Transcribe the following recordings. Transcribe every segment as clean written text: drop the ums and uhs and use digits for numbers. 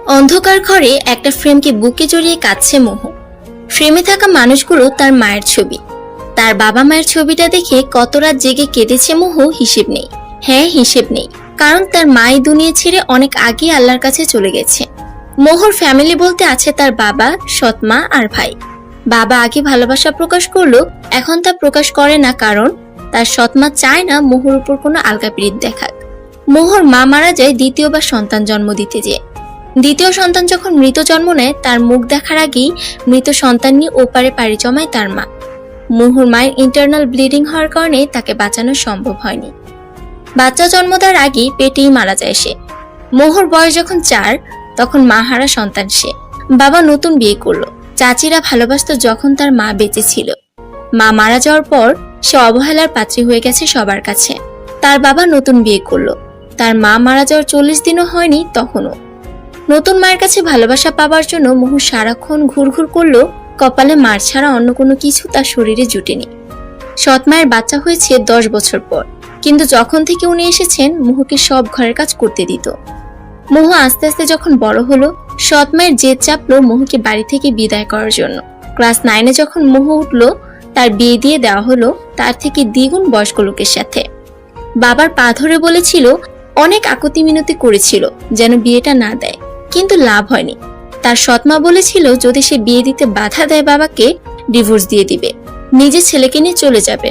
অন্ধকার ঘরে একটা ফ্রেমকে বুকে জড়িয়ে কাঁদছে মোহ। ফ্রেমে থাকা মানুষগুলো তার মায়ের ছবি। তার বাবা মায়ের ছবিটা দেখে কত রাত জেগে কেঁদেছে মোহ হিসেব নেই। হ্যাঁ, হিসেব নেই, কারণ তার মাই দুনিয়া ছেড়ে অনেক আগে আল্লাহর কাছে চলে গেছে। মোহর ফ্যামিলি বলতে আছে তার বাবা, সৎ মা আর ভাই। বাবা আগে ভালোবাসা প্রকাশ করলো, এখন তা প্রকাশ করে না, কারণ তার সৎ মা চায় না মোহর উপর কোনো আলগা পিরিত দেখাক। মোহর মা মারা যায় দ্বিতীয়বার সন্তান জন্ম দিতে যেয়ে। দ্বিতীয় সন্তান যখন মৃত জন্ম নেয়, তার মুখ দেখার আগেই মৃত সন্তান নিয়ে ওপারে পাড়ি জমায় তার মা। মোহর মায়ের ইন্টারনাল ব্লিডিং হওয়ার কারণে তাকে বাঁচানো সম্ভব হয়নি। বাচ্চা জন্ম দেওয়ার আগেই পেটেই মারা যায় সে। মোহর বয়স যখন 4, তখন মা হারা সন্তান সে। বাবা নতুন বিয়ে করলো। চাচিরা ভালোবাসত যখন তার মা বেঁচে ছিল। মা মারা যাওয়ার পর সে অবহেলার পাত্রী হয়ে গেছে সবার কাছে। তার বাবা নতুন বিয়ে করলো। তার মা মারা যাওয়ার 40 দিনও হয়নি তখনও। নতুন মায়ের কাছে ভালোবাসা পাবার জন্য মোহর সারাক্ষণ ঘুরঘুর করলো, কপালে মার ছাড়া অন্য কোনো কিছু তার শরীরে জুটেনি। সৎ মায়ের বাচ্চা হয়েছে 10 বছর পর, কিন্তু যখন থেকে উনি এসেছেন মোহকে সব ঘরের কাজ করতে দিত। মোহ আস্তে আস্তে যখন বড় হলো, সৎ মায়ের জেদ চাপলো মোহকে বাড়ি থেকে বিদায় করার জন্য। ক্লাস 9-এ যখন মোহ উঠলো, তার বিয়ে দিয়ে দেওয়া হলো তার থেকে দ্বিগুণ বয়স্ক লোকের সাথে। বাবার পা ধরে বলেছিল, অনেক আকুতি মিনতি করেছিল যেন বিয়েটা না দেয়, কিন্তু লাভ হয়নি। তার সৎমা বলেছিল যদি সে বিয়ে দিতে বাধা দেয় বাবাকে, ডিভোর্স দিয়ে দিবে, নিজের ছেলেকে নিয়ে চলে যাবে।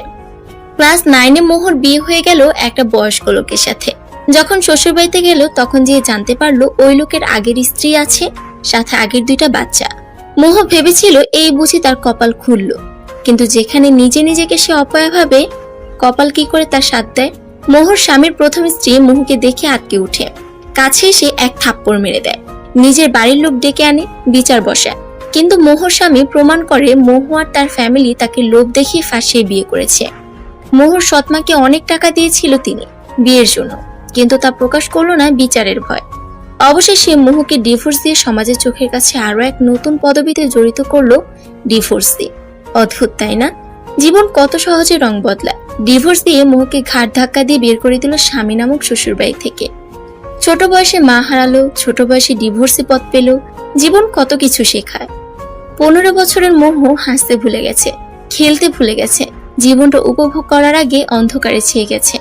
ক্লাস 9-এ মোহর বিয়ে হয়ে গেল একটা বয়স্ক লোকের সাথে। যখন শ্বশুরবাড়িতে গেল, তখন যে জানতে পারলো ওই লোকের আগের স্ত্রী আছে, সাথে আগের 2টা বাচ্চা। মোহ ভেবেছিল এই বুঝি তার কপাল খুলল, কিন্তু যেখানে নিজে নিজেকে সে অপয়া ভাবে, কপাল কি করে তার সাথ দেয়। মোহর স্বামীর প্রথম স্ত্রী মোহকে দেখে আটকে উঠে, কাছে এসে এক থাপ্পড় মেরে দেয়। নিজের বাড়ির লোক ডেকে আনে, বিচার বসায়। কিন্তু মোহর স্বামী প্রমাণ করে মোহ আর তার ফ্যামিলি তাকে লোভ দেখিয়ে ফাঁসিয়ে বিয়ে করেছে। মোহর সৎমাকে অনেক টাকা দিয়েছিল তিনি বিয়ের জন্য, কিন্তু তা প্রকাশ করলো না বিচারের ভয়। অবশেষে মোহকে ডিভোর্স দিয়ে সমাজের চোখের কাছে আরো এক নতুন পদবিতে জড়িত করলো, ডিভোর্স দিয়ে। অদ্ভুত তাই না? জীবন কত সহজে রং বদলায়। ডিভোর্স দিয়ে মোহকে ঘাট ধাক্কা দিয়ে বের করে দিল স্বামী নামক শ্বশুরবাড়ি থেকে। ছোট বয়সে মা হারালো, ছোট বয়সে ডিভোর্সি পথ পেল। জীবন কত কিছু শেখায়। 15 বছরের মোহ হাসতে ভুলে গেছে, খেলতে ভুলে গেছে, জীবনটা উপভোগ করার আগে অন্ধকারে ছেয়ে গেছে।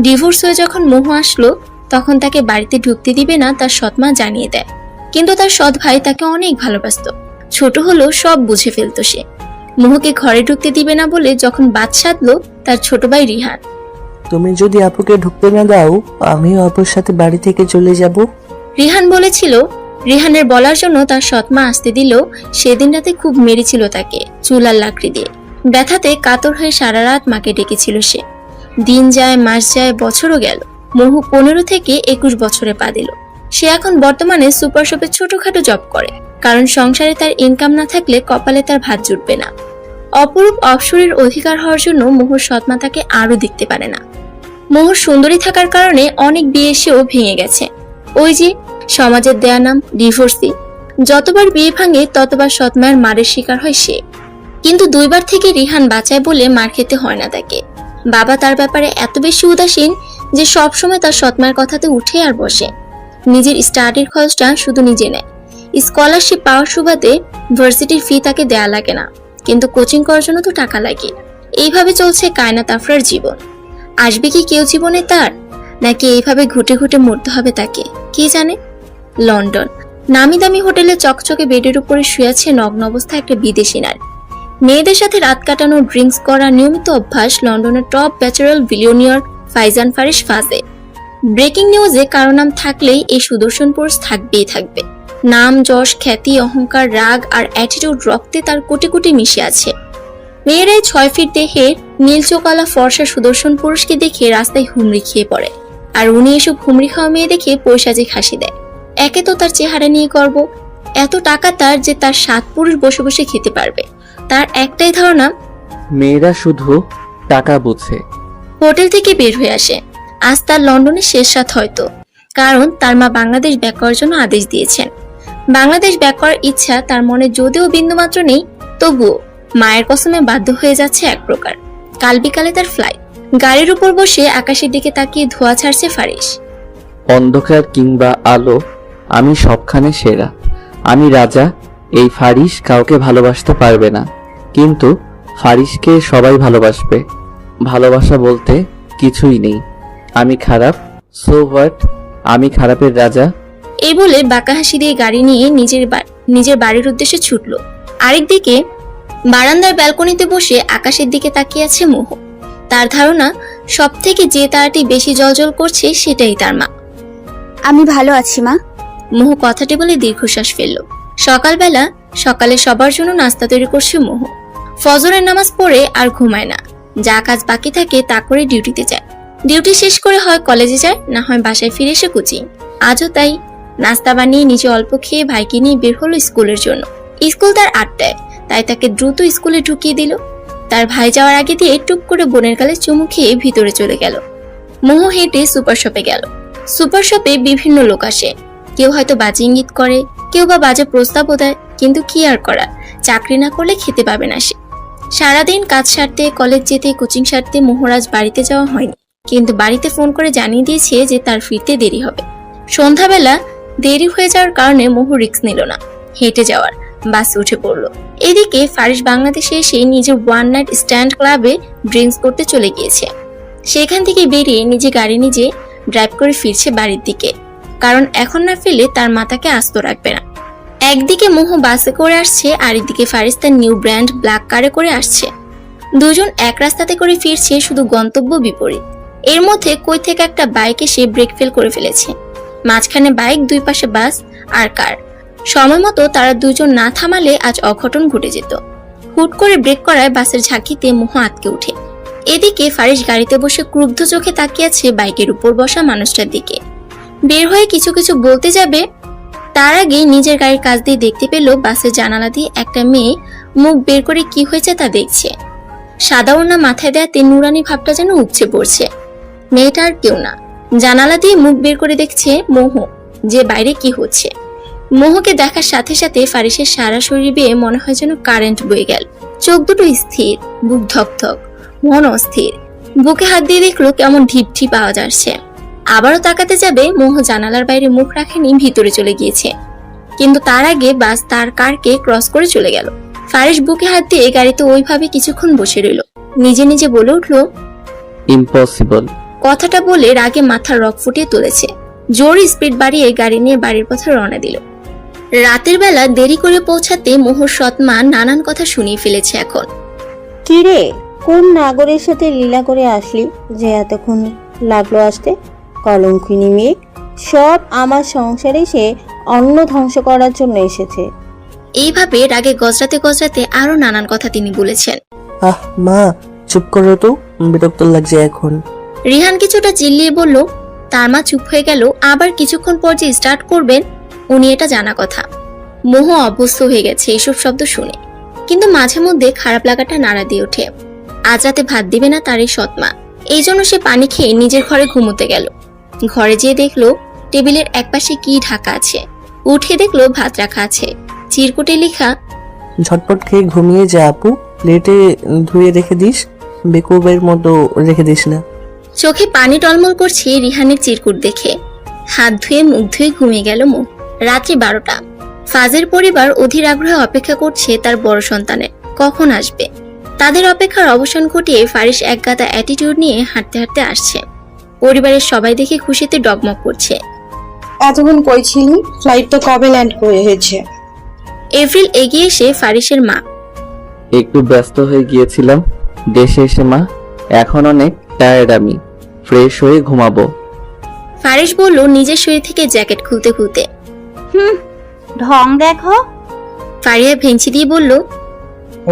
ডিভোর্স হয়ে যখন মোহ আসলো, তখন তাকে বাড়িতে ঢুকতে দিবে না তার সৎমা জানিয়ে দেয়। কিন্তু তার সৎ ভাই তাকে অনেক ভালোবাসতো। ছোট হলেও সব বুঝে ফেলতো সে। মোহকে ঘরে ঢুকতে দিবে না বলে যখন বাদ সাধলো তার ছোট ভাই রিহান। তুমি যদি আপুকে ঢুকতে না দাও, আমিও আপুর সাথে বাড়ি থেকে চলে যাব। রিহান বলেছিল। রিহানের বলার জন্য তার সৎমা আসতে দিল। সেদিন রাতে খুব মেরেছিল তাকে চুল আর লাকড়ি দিয়ে। ব্যথাতে কাতর হয়ে সারা রাত মাকে ডেকেছিল সে। দিন যায়, মাস যায়, বছরও গেল। মোহ 15 থেকে 21 বছরে পা দিল। সে এখন বর্তমানে সুপার শপে ছোটখাটো জব করে, কারণ সংসারে তার ইনকাম না থাকলে কপালে তার ভাত জুটবে না। অপরূপ অপসরের অধিকার হওয়ার জন্য মোহর সৎমা তাকে আরো দেখতে পারে না। মোহর সুন্দরী থাকার কারণে অনেক বিয়ে এসেও ভেঙে গেছে। ওই যে সমাজের দেয়া নাম ডিভোর্সি। যতবার বিয়ে ভাঙে ততবার সৎমায়ের মারের শিকার হয় সে। কিন্তু 2বার থেকে রিহান বাঁচায় বলে মার খেতে হয় না তাকে। বাবা তার ব্যাপারে এত বেশি উদাসীন যে সবসময় তার সৎমায়ের কথাতে উঠে আর বসে। নিজের স্টাডির খরচটা শুধু নিজে নেয়। স্কলারশিপ পাওয়ার সুবাদে ভার্সিটির ফি তাকে দেয়া লাগে না, কিন্তু কোচিং করার জন্য তো টাকা লাগে। এইভাবে চলছে কায়নাত আফরার জীবন। আসবে কি কেউ জীবনে তার, নাকি এইভাবে ঘুটে ঘুটে মরতে হবে তাকে, কে জানে। লন্ডন নামি দামি হোটেলে চকচকে বেডের উপরে শুয়ে আছে নগ্ন অবস্থায় একটা বিদেশি নারী। মেয়েদের সাথে রাত কাটানো, ড্রিঙ্কস করা নিয়মিত অভ্যাস লন্ডনের top bachelor billionaire Faizan Faris ফাজে। ব্রেকিং নিউজে কারো নাম থাকলেই এই সুদর্শন পুরুষ থাকবেই থাকবে। নাম, যশ, খ্যাতি, অহংকার, রাগ আর অ্যাটিটিউড রক্তে তার কোটি কোটি মিশে আছে। মেয়েরাই 6 ফিট দেহের নীল চোকালা ফর্সা সুদর্শন পুরুষকে দেখে রাস্তায় হুমড়ি খেয়ে পড়ে, আর উনি এসব হুমড়ি খাওয়া মেয়ে দেখে পয়সাজে হাসি দেয়। একে তো তার চেহারা নিয়ে গর্ব, এত টাকা তার যে তার 7 পুরুষ বসে বসে খেতে পারবে। তার একটাই ধারণা, মেয়েরা শুধু টাকা বোঝে। হোটেল থেকে বের হয়ে আসে। আজ তার লন্ডনের শেষ রাত হয়তো, কারণ তার মা বাংলাদেশ ব্যাক করার জন্য আদেশ দিয়েছেন। বাংলাদেশ ব্যাক করার ইচ্ছা তার মনে যদিও বিন্দুমাত্র নেই, তবুও মায়ের কসমে বাধ্য হয়ে যাচ্ছে এক প্রকার। কাল বিকালে তার ফ্লাইট। গাড়ির উপর বসে আকাশের দিকে তাকিয়ে ধোঁয়া ছাড়ছে ফারিস। অন্ধকার কিংবা আলো, আমি সবখানে সেরা, আমি রাজা। এই ফারিস কাউকে ভালোবাসতে পারবে না, কিন্তু ফারিসকে সবাই ভালোবাসবে। ভালোবাসা বলতে কিছুই নেই। আমি খারাপ, সো হোয়াট, আমি খারাপের রাজা। এই বলে বাঁকা হাসি দিয়ে গাড়ি নিয়ে নিজের বাড়ির উদ্দেশ্যে ছুটল। আরেকদিকে বারান্দার ব্যালকনিতে বসে আকাশের দিকে তাকিয়ে আছে মোহ। তার ধারণা সব থেকে যে তারাটি বেশি জ্বলজ্বল করছে সেটাই তার মা। আমি ভালো আছি মা। মোহ কথাটি বলে দীর্ঘশ্বাস ফেলল। সকালে সবার জন্য নাস্তা তৈরি করছে মোহ। ফজরের নামাজ পড়ে আর ঘুমায় না, যা কাজ বাকি থাকে তা করে ডিউটিতে যায়। ডিউটি শেষ করে হয় কলেজে যায়, না হয় বাসায় ফিরে এসে কোচিং। আজও তাই। নাস্তা বানিয়ে নিজে অল্প খেয়ে ভাইকে নিয়ে বের হলো স্কুলের জন্য। স্কুল তার 8টায়, তাই তাকে দ্রুত স্কুলে ঢুকিয়ে দিল। তার ভাই যাওয়ার আগে দিয়ে টুক করে বোনের গালে চুমু খেয়ে ভিতরে চলে গেল। মোহ হেঁটে সুপার শপে গেল। সুপার শপে বিভিন্ন লোক আসে, কেউ হয়তো বাজে ইঙ্গিত করে, কেউ বা বাজে প্রস্তাবও দেয়, কিন্তু কি আর করার, চাকরি না করলে খেতে পাবে না সে। সারাদিন কাজ সারতে, কলেজ যেতে, কোচিং সারতে মোহরাজ বাড়িতে যাওয়া হয়নি, কিন্তু বাড়িতে ফোন করে জানিয়ে দিয়েছে যে তার ফিরতে দেরি হবে। সন্ধ্যাবেলা দেরি হয়ে যাওয়ার কারণে মোহ রিস্ক নিল না, হেঁটে যাওয়ার, বাসে উঠে পড়ল। এদিকে ফারিস বাংলাদেশে এসে নিজের ওয়ান নাইট স্ট্যান্ড ক্লাবে ড্রিঙ্কস করতে চলে গিয়েছে। সেখান থেকে বেরিয়ে নিজে ড্রাইভ করে ফিরছে বাড়ির দিকে, কারণ এখন না ফেলে তার মাথাকে আস্ত রাখবে না। একদিকে মোহ বাসে করে আসছে, আরেকদিকে ফারিস তার নিউ ব্র্যান্ড ব্ল্যাক কারে করে আসছে। দুজন এক রাস্তাতে করে ফিরছে, শুধু গন্তব্য বিপরীত। এর মধ্যে কই থেকে একটা বাইক এসে ব্রেক ফেল করে ফেলেছে। মাঝখানে বাইক, দুই পাশে বাস আর কার। সময় মতো তারা দুজন না থামালে আজ অঘটন ঘটে যেত। হুট করে ব্রেক করায় বাসের ঝাঁকিতে মোহ আটকে ওঠে। এদিকে ফারিস গাড়িতে বসে ক্রুদ্ধ চোখে তাকিয়ে আছে বাইকের উপর বসা মানুষটার দিকে। বের হয়ে কিছু বলতে যাবে, তার আগে নিজের গাড়ির কাছ দিয়ে দেখতে পেল বাসের জানালা দিয়ে একটা মেয়ে মুখ বের করে কি হয়েছে তা দেখছে। সাদা ওড়না মাথায় দেয়াতে নুরানি ভাবটা যেন উপচে পড়ছে। মেয়েটা আর কেউ না, জানালা দিয়ে মুখ বের করে দেখছে মোহ, যে বাইরে কি হচ্ছে। মোহকে দেখার সাথে সাথে ফারিসের সারা শরীর বেয়ে মনে হয় যেন কারেন্ট বয়ে গেল। চোখ দুটো স্থির, বুক ধকধক, মন অস্থির। বুকে হাত দিয়ে দেখলো কেমন ঢিপঢি পাওয়া যাচ্ছে। আবারও তাকাতে যাবে, মোহ জানালার বাইরে মুখ রাখেনি, ভিতরে চলে গিয়েছে। কিন্তু তার আগে বাস তার কারকে ক্রস করে চলে গেল। ফারিস বুকে হাত দিয়ে গাড়িতে ওইভাবে কিছুক্ষণ বসে রইল। নিজে বলে উঠল, ইম্পসিবল। কথাটা বলে রাগে মাথার রক ফুটিয়ে তুলেছে। জোর স্পিড বাড়িয়ে গাড়ি নিয়ে বাড়ির পথে রওনা দিল। রাতের বেলা দেরি করে পৌঁছাতে মোহর সৎমা নানান কথা শুনিয়ে ফেলেছে এখন। কি রে, কোন নাগরের সাথে লীলা করে আসলি যে এতক্ষণ লাগলো আসতে? কলঙ্কিনী মেয়ে, সব আমার সংসারে সে অন্ন ধ্বংস করার জন্য এসেছে। এইভাবে রাগে গজরাতে আরো নানান কথা তিনি বলেছেন। আহ মা, চুপ করো তো, বিরক্ত লাগছে এখন। রিহান কিছুটা চিল্লিয়ে বলল। তার মা চুপ হয়ে গেল। আবার কিছুক্ষণ পর যে স্টার্ট করবেন উনি এটা জানা কথা। মোহ অভ্যস্ত হয়ে গেছে এইসব শব্দ শুনে, কিন্তু মাঝে মধ্যে খারাপ লাগাটা নাড়া দিয়ে ওঠে। আজ রাতে ভাত দিবে না তার এই সৎমা, এই জন্য সে পানি খেয়ে নিজের ঘরে ঘুমোতে গেল। ঘরে যেয়ে দেখলো টেবিলের একপাশে কি ঢাকা আছে। উঠে দেখলো ভাত রাখা আছে, চিরকুটে লেখা, ঝটপট খেয়ে ঘুমিয়ে যা আপু, প্লেটে ধুয়ে রেখে দিস, বেকুবের মতো রেখে দিস না। চোখে পানি টলমল করছে রিহানের চিরকুট দেখে। হাত ধুয়ে মুখ ধুয়ে ঘুমিয়ে গেল মুখ। রাত্রি 12টা। ফাজের পরিবার অধীর আগ্রহে অপেক্ষা করছে তার বড় সন্তানের কখন আসবে। তাদের অপেক্ষার অবসান ঘটিয়ে ফারিস একগাদা অ্যাটিটিউড নিয়ে হাঁটতে আসছে। পরিবারের সবাই দেখে খুশিতে ডগমগ করছে। এতক্ষণ কই ছিলি? ফ্লাইট তো কবে ল্যান্ড করে হয়েছে? এপ্রিল এগিয়ে এসে ফারিসের মা, একটু ব্যস্ত হয়ে গিয়েছিলাম দেশে এসে মা, এখন অনেক টায়ার্ড, আমি ফ্রেশ হয়ে ঘুমাবো। ফারিস বলল নিজের শরীর থেকে জ্যাকেট খুলতে। ঢং দেখো। ফারিয়া ভেঞ্চি দিয়ে বলল,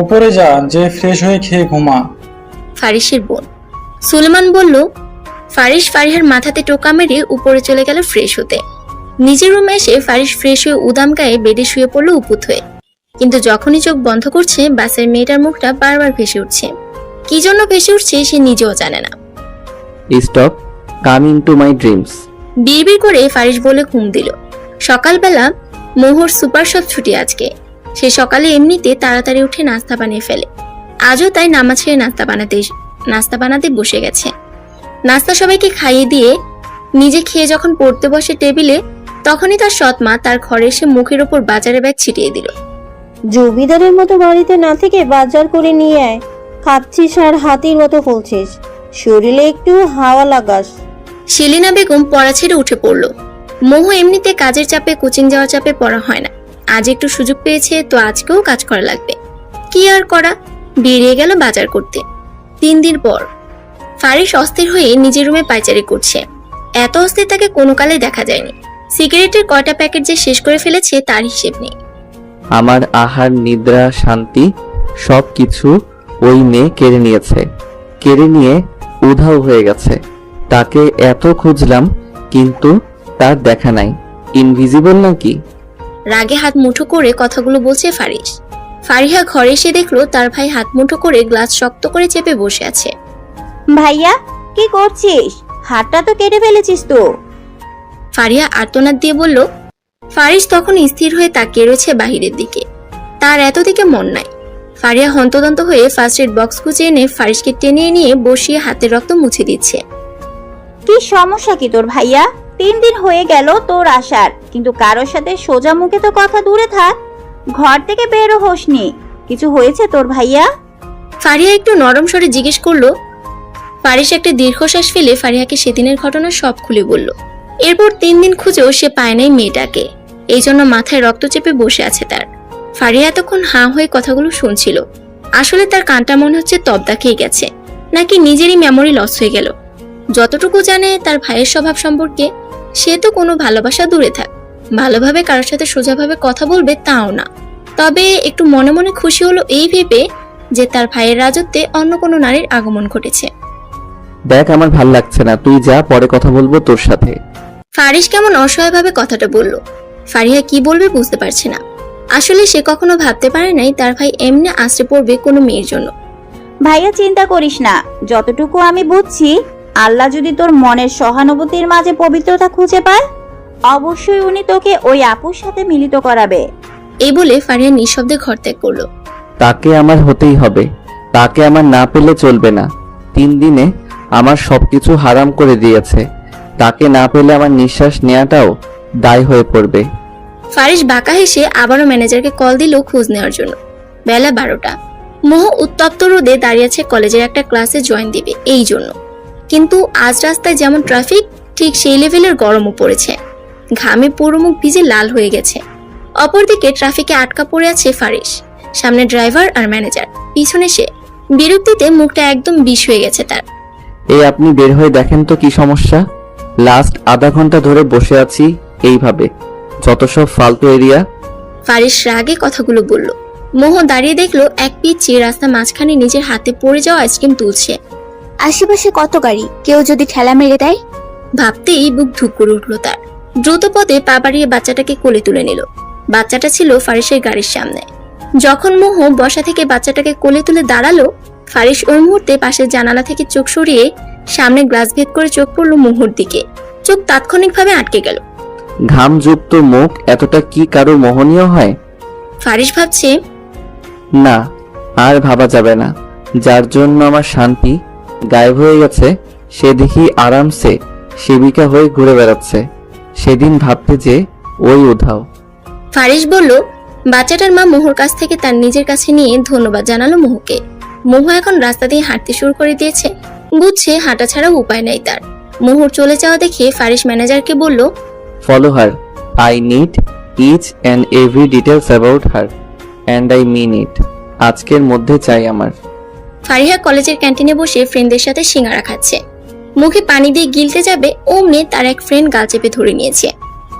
উপরে যা, যে ফ্রেশ হয়ে খেয়ে ঘুমা। ফারিসের বোন। সুলেমান বলল। ফারিস ফারিহার মাথাতে টোকা মেরে উপরে চলে গেল ফ্রেশ হতে। নিজের রুমে এসে ফারিস ফ্রেশ হয়ে উদাম গায়ে বেডে শুয়ে পড়লো উপুত হয়ে। কিন্তু যখনই চোখ বন্ধ করছে বাসের মেয়েটার মুখটা বারবার ভেসে উঠছে। কি জন্য ভেসে উঠছে সে নিজেও জানে না। Stop coming to my dreams. বিড়বিড় করে ফারিস বলে ঘুম দিল। সকালবেলা মোহর সুপার শপ ছুটি আজকে। সে সকালে এমনিতে তাড়াতাড়ি উঠে নাস্তা বানিয়ে ফেলে। আজও তাই নামাজ ছেড়ে নাস্তা বানাতে বসে গেছে। নাস্তা সবাইকে খাইয়ে দিয়ে নিজে খেয়ে যখন পড়তে বসে টেবিলে, তখনই তার সৎ মা তার ঘরে এসে মুখের ওপর বাজারের ব্যাগ ছিটিয়ে দিল। জমিদারের মতো বাড়িতে না থেকে বাজার করে নিয়ে আয়। খাচ্ছিস আর হাতির মতো ফুলছিস, শরীরে একটু হাওয়া লাগাস। সেলিনা বেগম পড়া ছেড়ে উঠে পড়ল। মোহ এমনিতে কাজের চাপে, কোচিং যাওয়ার চাপে পড়া হয় না। আজ একটু সুযোগ পেয়েছে তো আজকেও কাজ করা লাগবে। কি আর করা, বেরিয়ে গেল বাজার করতে। 3 দিন পর ফারিস অস্থির হয়ে নিজের রুমে পায়চারি করছে। এত অস্থির তাকে কোনো কালে দেখা যায়নি। সিগারেটের কয়টা প্যাকেট যে শেষ করে ফেলেছে তার হিসেব নেই। আমার আহার, নিদ্রা, শান্তি সব কিছু ওই মেয়ে কেড়ে নিয়েছে। কেড়ে নিয়ে উধাও হয়ে গেছে। তাকে এত খুঁজলাম কিন্তু তার দেখা নাই। ইনভিজিবল নাকি? রাগে হাত মুঠো করে কথাগুলো বলছে ফারিস। ফারিহা ঘরে এসে দেখলো তার ভাই হাত মুঠো করে গ্লাস শক্ত করে চেপে বসে আছে। ভাইয়া কি করছিস? হাতটা তো কেটে ফেলেছিস তো। ফারিহা আর্তনাদ দিয়ে বলল। ফারিস তখন স্থির হয়ে তাকিয়ে রয়েছে বাহিরের দিকে। তার এত দিকে মন নাই। ফারিহা হন্তদন্ত হয়ে ফার্স্ট এড বক্স খুঁজে এনে ফারিসকে টেনে নিয়ে বসিয়ে হাতের রক্ত মুছে দিচ্ছে। কি সমস্যা কি তোর ভাইয়া? 3 দিন হয়ে গেল তোর আসার, কিন্তু কারোর সাথে সোজা মুখে তো কথা দূরে থাক, ঘর থেকে বেরো হোসনি। কিছু হয়েছে তোর ভাইয়া? ফারিহা একটু নরম স্বরে জিজ্ঞেস করলো। ফারিস একটা দীর্ঘশ্বাস ফেলে ফারিহাকে সেদিনের ঘটনা সব খুলে বলল। এরপর 3 দিন খুঁজেও সে পায় নাই মেয়েটাকে, এই জন্য মাথায় রক্ত চেপে বসে আছে তার। ফারিহা এতক্ষণ হাঁ হয়ে কথাগুলো শুনছিল। আসলে তার কানটা মনে হচ্ছে তবদা খেয়ে গেছে, নাকি নিজেরই মেমোরি লস হয়ে গেল। যতটুকু জানে তার ভাইয়ের স্বভাব সম্পর্কে, সে তো কোনো ভালোবাসা দূরে থাক, ভালোভাবে কারোর সাথে সোজাভাবে কথা বলবে তাও না। তবে একটু মনে মনে খুশি হলো এই ভেবে যে তার ভাইয়ের রাজত্বে অন্য কোনো নারীর আগমন ঘটেছে। দেখ, আমার ভাল লাগছে না, তুই যা, পরে কথা বলবো তোর সাথে। ফারিস কেমন অসহায়ভাবে কথাটা বলল। ফারিহা কি বলবে বুঝতে পারছে না। আসলে সে কখনো ভাবতে পারে নাই তার ভাই এমনি আশ্রে পড়বে কোনো মেয়ের জন্য। ভাইয়া চিন্তা করিস না, যতটুকু আমি বুঝছি, আল্লাহ যদি তোর মনের সহানুভূতির মাঝে পবিত্রতা খুঁজে পায়, অবশ্যই উনি তোকে ওই আপুর সাথে মিলিত করাবে। এই বলে ফারিহা নিঃশব্দে ঘর ত্যাগ করলো। তাকে আমার হতেই হবে, তাকে আমার না পেলে চলবে না। 3 দিনে আমার সবকিছু হারাম করে দিয়েছে, তাকে না পেলে আমার নিঃশ্বাস নেওয়াটাও দায় হয়ে পড়বে। ফারিস বাঁকা হেসে আবারও ম্যানেজারকে কল দিল খোঁজ নেওয়ার জন্য। বেলা 12টা। মোহ উত্তপ্ত রোদে দাঁড়িয়ে আছে কলেজের একটা ক্লাসে জয়েন দিবে এই জন্য। কিন্তু আজ রাস্তায় যেমন ট্রাফিক, ঠিক সেই লেভেলের গরমও পড়েছে। ঘামে পুরো মুখ ভিজে লাল হয়ে গেছে। অপরদিকে ট্রাফিকে আটকা পড়ে আছে ফারিস। সামনে ড্রাইভার আর ম্যানেজার, পিছনে সে। বিরক্তিতে মুখটা একদম বিষ হয়ে গেছে তার। এই আপনি বের হয়ে দেখেন তো কি সমস্যা। লাস্ট আধা ঘন্টা ধরে বসে আছি এইভাবে, যত সব ফালতু এরিয়া। ফারিস রাগে কথাগুলো বলল। মোহ দাঁড়িয়ে দেখলো এক পিচ্চি রাস্তা মাঝখানে নিজের হাতে পড়ে যাওয়া আইসক্রিম তুলছে। আশেপাশে কত গাড়ি, কেউ যদি ঠেলা মেরে দেয়। ভাবতেই বুক ধুক করে উঠলো তার। দ্রুত পদে পা বাড়িয়ে বাচ্চাটাকে কোলে তুলে নিল। বাচ্চাটা ছিল ফারিসের গাড়ির সামনে। যখন মোহ বসা থেকে বাচ্চাটাকে কোলে তুলে দাঁড়ালো, ফারিস ওই মুহূর্তে পাশের জানালা থেকে চোখ সরিয়ে সামনে গ্লাস ভেদ করে চোখ পড়লো মোহর দিকে। চোখ তাৎক্ষণিকভাবে আটকে গেল। ঘামযুক্ত মুখ এতটা কি কারো মোহনীয় হয়? ফারিস ভাবছে, না, আর ভাবা যাবে না। যার জন্য আমার শান্তি গায়েব হয়ে গেছে, সে দেখি আরামসে সেবিকা হয়ে ঘুরে বেড়াচ্ছে। সেদিন ভাবতে যে ওই উধাও। ফারিস বলল। বাচ্চাটার মা মোহর কাছ থেকে তার নিজের কাছে নিয়ে ধন্যবাদ জানালো মোহকে। মোহ এখন রাস্তা দিয়ে হাঁটতে শুরু করে দিয়েছে। বুঝছে হাঁটা ছাড়া উপায় নাই তার। মোহর চলে যাওয়া দেখে ফারিস ম্যানেজারকে বলল, follow her. I need each and every details about her and I mean it. আজকের মধ্যে চাই আমার। ফারিহা কলেজের ক্যান্টিনে বসে ফ্রেন্ডদের সাথে সিঙ্গারা খাচ্ছে। মুখে পানি দিয়ে গিলতে যাবে অমনি তার এক ফ্রেন্ড গাল চেপে ধরে নিয়েছে।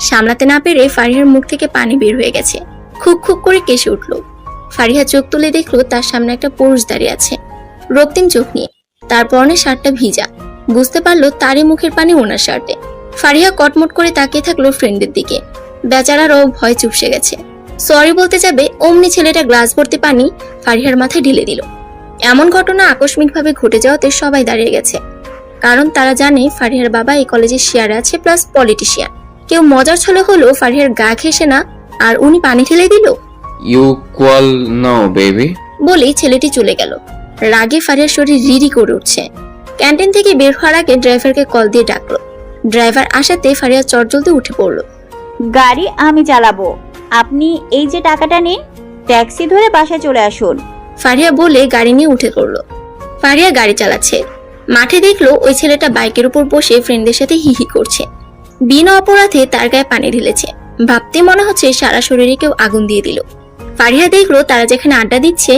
সামলাতে না পেরে ফারিহার মুখ থেকে পানি বের হয়ে গেছে। খুক খুক করে কেসে উঠল। ফারিহা চোখ তুলে দেখলো তার সামনে একটা পুরুষ দাঁড়িয়ে আছে, রক্তিম চোখ নিয়ে। তার পরনে শার্টটা ভিজা। বুঝতে পারলো তারই মুখের পানি ওনার শার্টে। ফারিহা কটমট করে তাকিয়ে থাকলো ফ্রেন্ডের দিকে। বেচারারও ভয় চুপসে গেছে। সরি বলতে যাবে অমনি ছেলেটা গ্লাস ভর্তি পানি ফারিহার মাথায় ঢেলে দিল। এমন ঘটনা আকস্মিকভাবে ঘটে যাওয়াতে সবাই দাঁড়িয়ে গেছে, কারণ তারা জানে ফারিহার বাবা এই কলেজের শেয়ারে আছে, প্লাস পলিটিশিয়ান। কেউ মজার ছলে হলেও ফারিহার গা ঘেঁষে না, আর উনি পানি ঢেলে দিল। You call now, baby. বলেই ছেলেটি চলে গেল। রাগে ফারিহার শরীর রিরি করে উঠছে। ক্যান্টিন থেকে বের হওয়ার আগে ড্রাইভারকে কল দিয়ে ডাকলো। ড্রাইভার আসাতে ফারিহা চটজলদি উঠে পড়লো। গাড়ি আমি চালাবো, আপনি এই যে টাকাটা নিন, ট্যাক্সি ধরে বাসায় চলে আসুন। ফারিয়া বলে গাড়ি নিয়ে উঠে পড়লো। ফারিয়া গাড়ি চালাচ্ছে। মাঠে দেখলো ওই ছেলেটা বাইকের উপর বসে ফ্রেন্ডদের সাথে হিহি করছে। বিনা অপরাধে তার গায়ে পানি ঢেলেছে। ভাবতে মনে হচ্ছে সারা শরীরে কেউ আগুন দিয়ে দিল। ফারিয়া দেখলো তারা যেখানে আড্ডা দিচ্ছে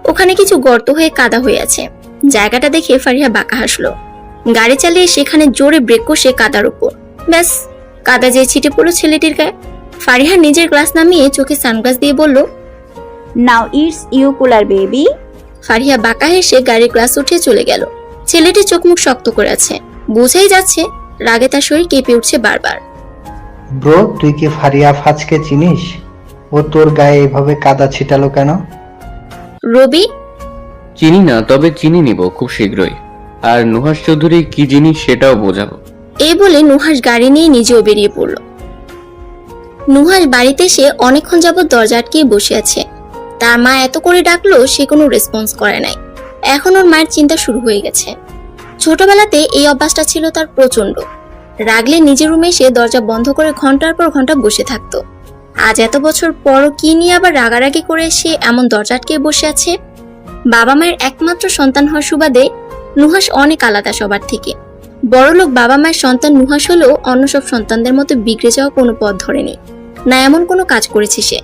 ওখানে কিছু গর্ত হয়ে কাদা হয়ে আছে। জায়গাটা দেখে ফারিয়া বাঁকা হাসলো। গাড়ি চালিয়ে সেখানে জোরে ব্রেক কষে কাদার উপর, ব্যাস কাদা যে ছিটে পড়লো ছেলেটির গায়ে। ফারিয়া নিজের গ্লাস নামিয়ে চোখে সানগ্লাস দিয়ে বলল, now it's you cooler baby. Faria বাঁকা হেসে গাড়ির গ্লাস উঠিয়ে চলে গেল। ছেলেটি চোখ মুখ শক্ত করে আছে, বোঝাই যাচ্ছে রাগে তার শরীর কেঁপে উঠছে বারবার। ব্রো, তুই কি ফারিয়া ফাজকে চিনিস? ও তোর গায়ে এভাবে কাদা ছিটালো কেন? রবি, চিনি না, তবে চিনি নিব খুব শীঘ্রই। আর নুহাস চৌধুরী কি জিনিস সেটাও বোঝাবো। এই বলে নুহাস গাড়ি নিয়ে নিজেও বেরিয়ে পড়ল। নুহাস বাড়িতে এসে অনেকক্ষণ যাবত দরজা আটকিয়ে বসে আছে। তার মা এত করে ডাকলো সে কোনো রেসপন্স করে নাই। এখন ওর মায়ের চিন্তা শুরু হয়ে গেছে। ছোটবেলাতে এই অভ্যাসটা ছিল তার প্রচন্ড। রাগলে নিজের রুমে এসে দরজা বন্ধ করে ঘন্টার পর ঘন্টা বসে থাকতো। আজ এত বছর পরও কি নিয়ে আবার রাগারাগি করে সে এমন দরজা আটকিয়ে বসে আছে? বাবা মায়ের একমাত্র সন্তান হওয়ার সুবাদে নুহাস অনেক আলাদা সবার থেকে। বড়লোক বাবা মায়ের সন্তান নুহাস হলেও অন্য সব সন্তানদের মতো বিগড়ে যাওয়া কোনো পথ ধরেনি, না এমন কোনো কাজ করেছে সে।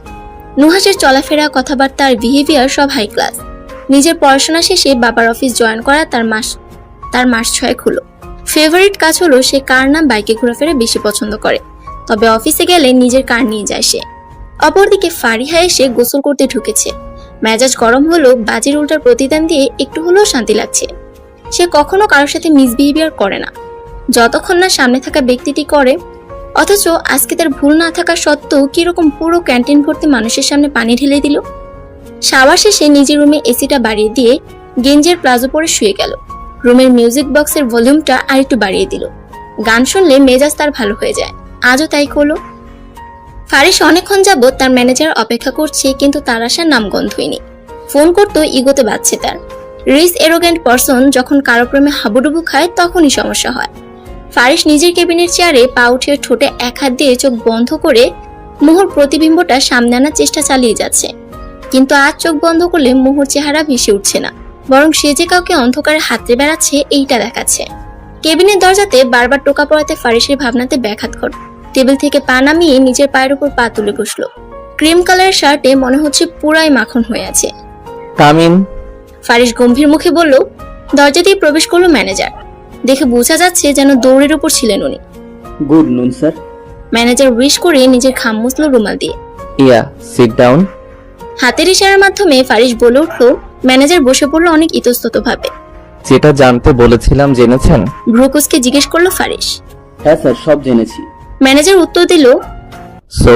নুহাসের চলাফেরা, কথাবার্তা আর বিহেভিয়ার সব হাই ক্লাস। নিজের পড়াশোনা শেষে বাবার অফিস জয়েন করা তার মাস 6 হলো। ফেভারিট কাজ হলো সে কার নাম বাইকে ঘোরাফেরা বেশি পছন্দ করে, তবে অফিসে গেলে নিজের কার নিয়ে যায় সে। অপরদিকে ফারিহা এসে গোসল করতে ঢুকেছে। মেজাজ গরম হলো, বাজির উল্টার প্রতিদান দিয়ে একটু হলেও শান্তি লাগছে। সে কখনো কারোর সাথে মিসবিহেভিয়ার করে না, যতক্ষণ না সামনে থাকা ব্যক্তিটি করে। অথচ আজকে তার ভুল না থাকা সত্ত্বেও কিরকম পুরো ক্যান্টিন ভর্তি মানুষের সামনে পানি ঢেলে দিল। শাওয়ার শেষে নিজের রুমে এসিটা বাড়িয়ে দিয়ে গেঞ্জের প্লাজো পরে শুয়ে গেল। রুমের মিউজিক বক্সের ভলিউমটা আরেকটু বাড়িয়ে দিল। গান শুনলে মেজাজ তার ভালো হয়ে যায়, আজও তাই করলো। ফারিস অনেকক্ষণ যাবত তার ম্যানেজার অপেক্ষা করছে, কিন্তু তার আসার নামগন্ধই নেই। ফোন করতেও ইগোতে বাজছে তার। রিস এরোগেন্ট পারসন যখন কারো প্রেমে হাবুডুবু খায় তখনই সমস্যা হয়। ফারিস নিজের কেবিনের চেয়ারে পা উঠিয়ে ঠোঁটে এক হাত দিয়ে চোখ বন্ধ করে মোহর প্রতিবিম্বটা সামনে আনার চেষ্টা চালিয়ে যাচ্ছে। কিন্তু আজ চোখ বন্ধ করলে মোহর চেহারা ভেসে উঠছে না, বরং সে যে কাউকে অন্ধকারে হাতড়ে বেড়াচ্ছে এইটা দেখাচ্ছে। কেবিনের দরজাতে বারবার টোকা পড়াতে ফারিসের ভাবনাতে ব্যাঘাত ঘটে। টেবিল থেকে পা নামিয়ে নিজের পায়ের উপর পা তুলে বসলো। ক্রিম কালারের শার্টে মনে হচ্ছে পুরাই মাখন হয়ে আছে। Come in. ফারিস গম্ভীর মুখে বলল। দরজা দিয়ে প্রবেশ করলো ম্যানেজার। দেখে বোঝা যাচ্ছে যেন দৌড়ের উপর ছিলেন উনি। গুড নুন স্যার। ম্যানেজার উইশ করে নিজের খাম মুছলো রুমাল দিয়ে। ইয়া, সিট ডাউন। হাতের ইশারার মাধ্যমে ফারিস বলে উঠলো। ম্যানেজার বসে পড়লো অনেক ইতস্তত ভাবে। যেটা জানতে বলেছিলাম জেনেছেন? ভ্রুকুসকে জিজ্ঞেস করলো ফারিস। হ্যাঁ স্যার, সব জেনেছি। ম্যানেজার উত্তর দিল। So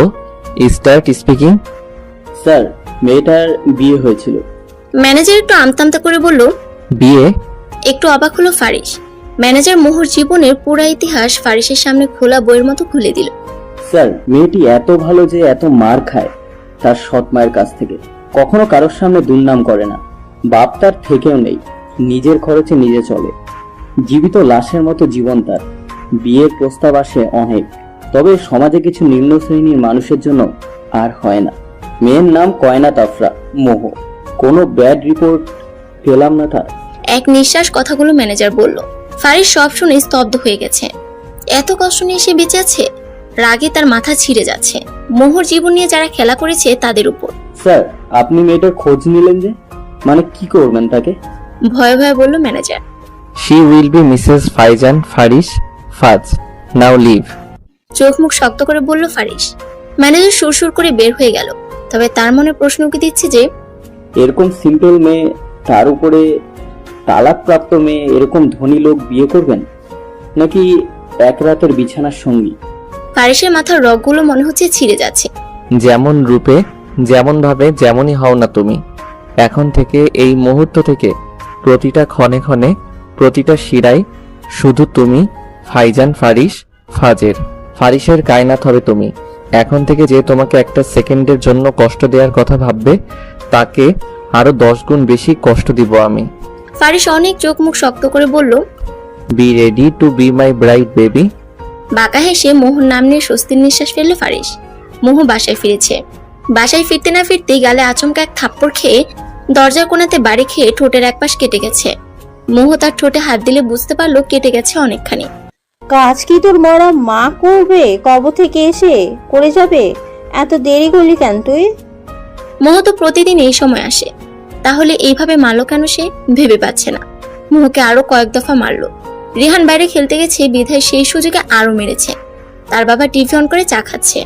start speaking. স্যার, মেয়েটার বিয়ে হয়েছিল। ম্যানেজার একটু আমতামতা করে বলল, বিয়ে? একটু অবাক হলো ফারিস। ম্যানেজার মোহর জীবনের পুরো ইতিহাস ফারিসের সামনে খোলা বইয়ের মতো খুলে দিল। স্যার, মেয়েটি এত ভালো যে এত মার খায় তার সৎ মায়ের কাছ থেকে। কখনো কারোর সামনে দুর্নাম করে না। বাপ তার থেকেও নেই, নিজের খরচে নিজে চলে। জীবিত লাশের মতো জীবন তার। বিয়ের প্রস্তাব আসে অনেক, তবে সমাজে কিছু নিম্ন শ্রেণীর মানুষের জন্য আর হয় না। মেয়ের নাম কয়নাত আফরা, মোহ। কোনো ব্যাড রিপোর্ট পেলাম না তার। এক নিঃশ্বাস কথাগুলো ম্যানেজার বলল। ফারিস সব শুনে স্তব্ধ হয়ে গেছে। এত কষ্ট নিয়ে সে বেঁচে আছে। রাগে তার মাথা ছিঁড়ে যাচ্ছে। মোহর জীবন নিয়ে যারা খেলা করেছে তাদের উপর। স্যার, আপনি মেয়েটার খোঁজ নিলেন যে, মানে কি করবেন তাকে? ভয়ে ভয়ে বলল manager. She will be Mrs Faizan Faris ফাজ। নাও লিভ। চোখ মুখ শক্ত করে বলল ফারিস। ম্যানেজার সুরসুর করে বের হয়ে গেল। তবে তার মনে প্রশ্ন উঠে দিচ্ছে যে এরকম সিম্পল মেয়ে, তার উপরে তালাকপ্রাপ্ত মেয়ে, এরকম ধনী লোক বিয়ে করবেন নাকি এক রাতের বিছানার সঙ্গী? ফারিসের মাথার রগগুলো মনে হচ্ছে ছিঁড়ে যাচ্ছে। যেমন রূপে, যেমন ভাবে, যেমনই হও না তুমি, এখন থেকে এই মুহূর্ত থেকে প্রতিটা ক্ষণে ক্ষণে, প্রতিটা শিরায় শুধু তুমি ফাইজান ফারিস ফাজের। ফারিসের কায়নাত হবে তুমি। এখন থেকে যে তোমাকে একটা সেকেন্ডের জন্য কষ্ট দেওয়ার কথা ভাববে, তাকে আরো 10 গুণ বেশি কষ্ট দিব আমি। ফারিস অনেক চোখ মুখ শক্ত করে বলল, be ready to be my bride baby. বাঁকা হেসে মোহর নাম নিয়ে স্বস্তির নিঃশ্বাস ফেলল ফারিস। মোহ বাসায় ফিরেছে। বাসায় ফিরতে না ফিরতেই গালে আচমকা এক থাপ্পড় খেয়ে দরজার কোণাতে বাড়ি খেয়ে ঠোঁটের এক পাশ কেটে গেছে। মোহ তার ঠোঁটে হাত দিলে বুঝতে পারলো কেটে গেছে অনেকখানি। কাজ কি তোর মরা মা করবে? কবর থেকে এসে করে যাবে? এত দেরি করলি কেন তুই? মোহ তো প্রতিদিন এই সময় আসে, তাহলে এইভাবে মারলো কেন সে ভেবে পাচ্ছে না। মোহকে আরো কয়েক দফা মারলো। রিহান বাইরে খেলতে গেছে বিধায় সেই সুযোগে আরো মেরেছে। তার বাবা টিভি অন করে চা খাচ্ছে।